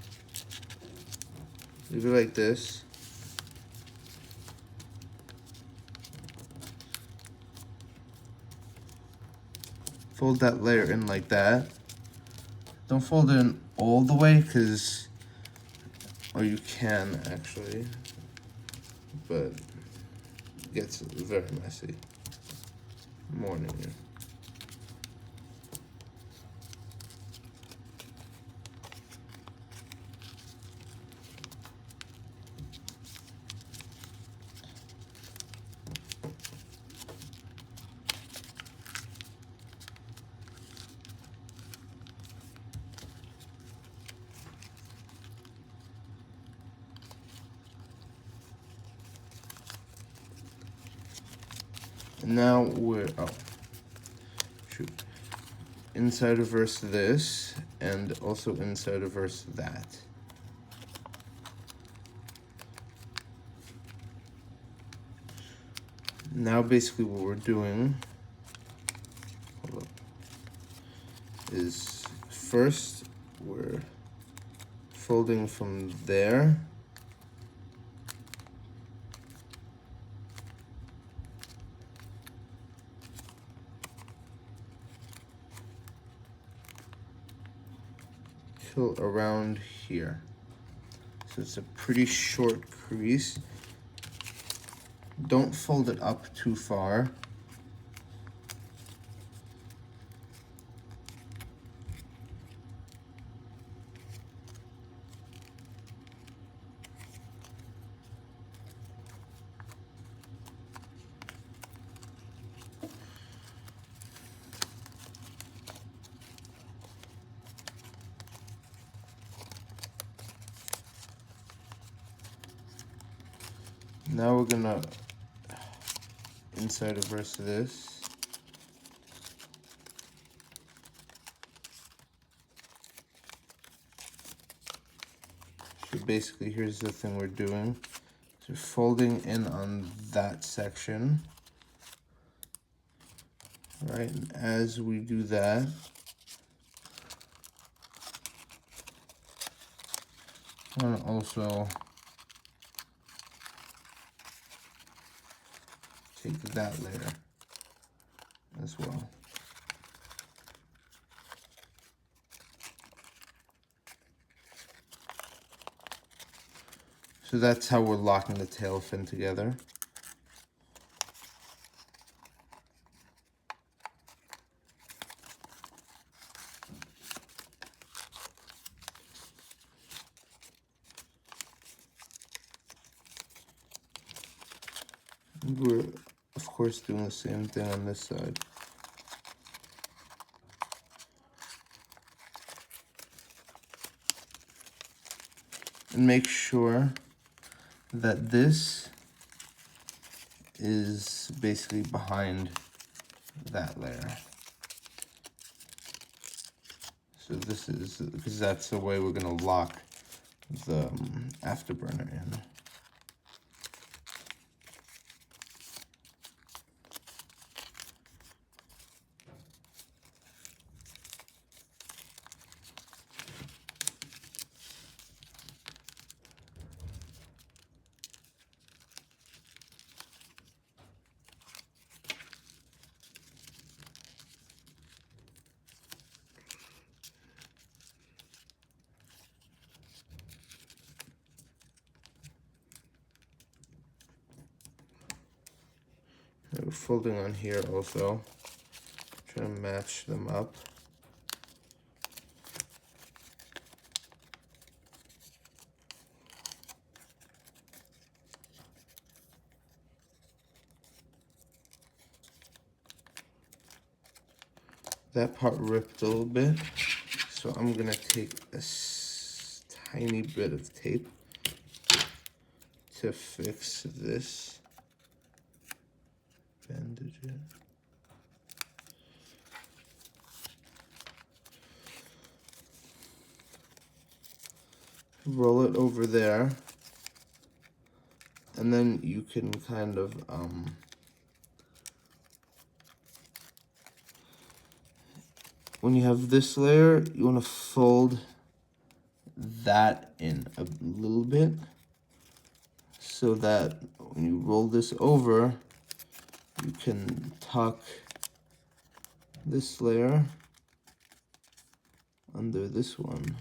Leave it like this. Fold that layer in like that. Don't fold it in all the way, or you can actually, but it gets very messy. Morning. Now we're, inside reverse this, and also inside reverse that. Now basically what we're doing, is first we're folding from there. Around here. So it's a pretty short crease. Don't fold it up too far. Now we're gonna inside reverse this. So basically, here's the thing we're doing. So folding in on that section. Right, and as we do that, I want to also take that layer as well. So that's how we're locking the tail fin together. We're, of course, doing the same thing on this side. And make sure that this is basically behind that layer. So this is, because that's the way we're going to lock the afterburner in. We're folding on here also. Trying to match them up. That part ripped a little bit, so I'm gonna take a tiny bit of tape to fix this. Bandage it. Roll it over there, and then you can kind of when you have this layer, you want to fold that in a little bit so that when you roll this over, you can tuck this layer under this one.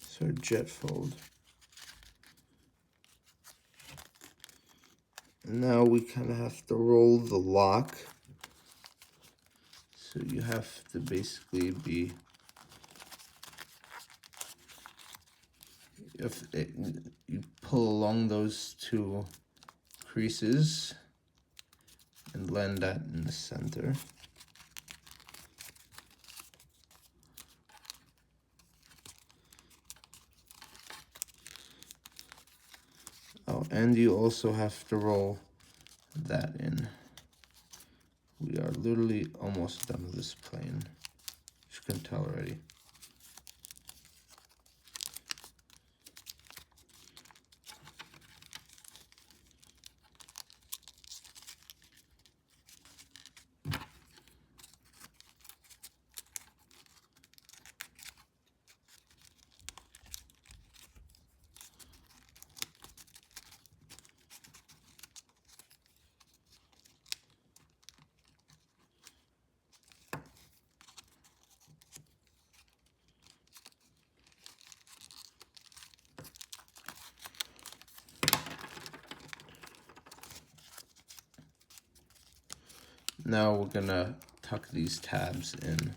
So jet fold. And now we kind of have to roll the lock. So you have to basically be, you pull along those two creases and land that in the center. Oh, and you also have to roll that in. We are literally almost done with this plane. You can tell already. Now we're gonna tuck these tabs in.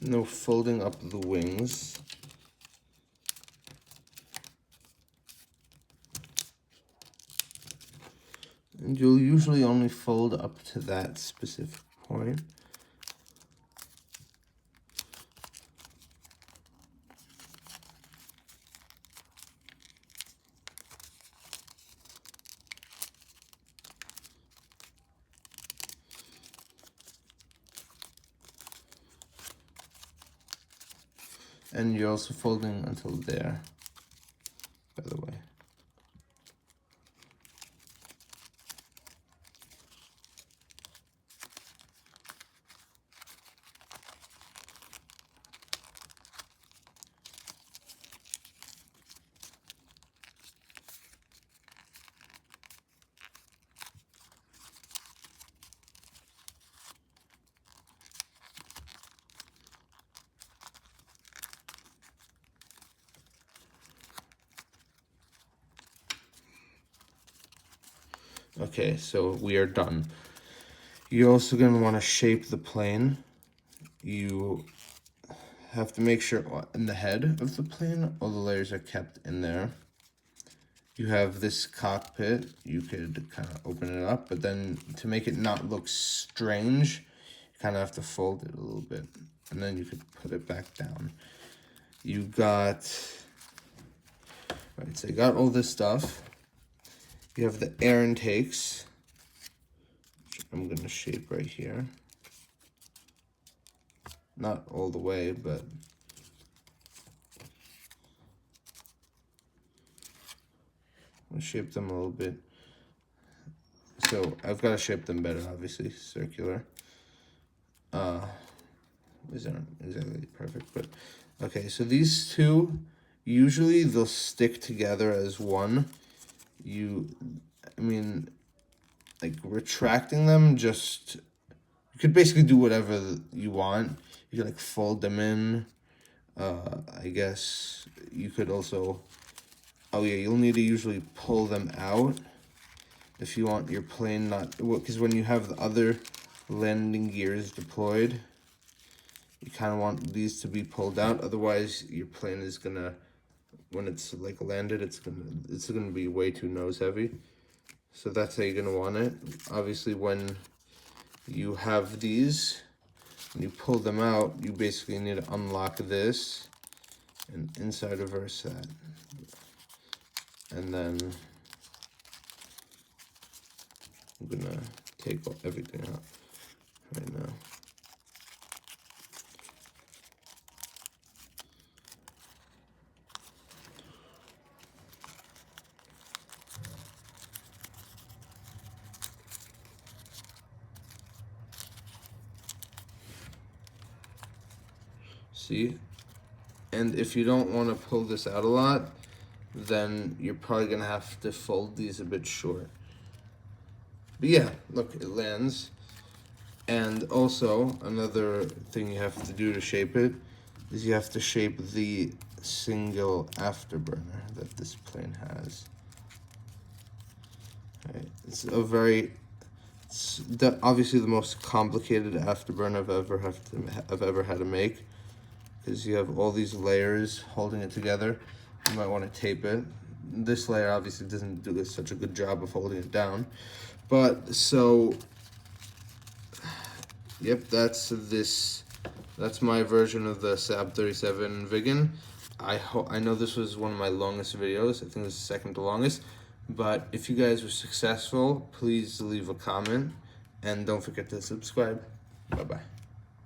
No folding up the wings. And you'll usually only fold up to that specific point. And you're also folding until there, by the way. Okay, so we are done. You're also going to want to shape the plane. You have to make sure in the head of the plane, all the layers are kept in there. you have this cockpit. You could kind of open it up, but then to make it not look strange, you kind of have to fold it a little bit, and then you could put it back down. You got, right, so you got all this stuff. You have the air intakes, which I'm gonna shape right here. Not all the way, but I'll shape them a little bit. So I've got to shape them better, obviously, circular. These aren't exactly perfect, but okay. So these two, usually they'll stick together as one. I mean, like retracting them, just, you could basically do whatever you want. You could like fold them in. I guess you could also, oh yeah, you'll need to usually pull them out if you want your plane not, because when you have the other landing gears deployed, you kind of want these to be pulled out. Otherwise, your plane is gonna, when it's like landed, it's gonna be way too nose heavy. So that's how you're gonna want it. Obviously, when you have these, when you pull them out, you basically need to unlock this and inside reverse that. And then I'm gonna take everything out right now. See? And if you don't want to pull this out a lot, then you're probably gonna have to fold these a bit short. But yeah, look, it lands. And also, another thing you have to do to shape it is you have to shape the single afterburner that this plane has. Right. It's obviously the most complicated afterburner I've ever had to make, because you have all these layers holding it together. You might want to tape it. This layer obviously doesn't do such a good job of holding it down. But so, yep, that's my version of the SAAB-37 Viggen. I know this was one of my longest videos. I think this is second to longest. But if you guys were successful, please leave a comment and don't forget to subscribe. Bye-bye.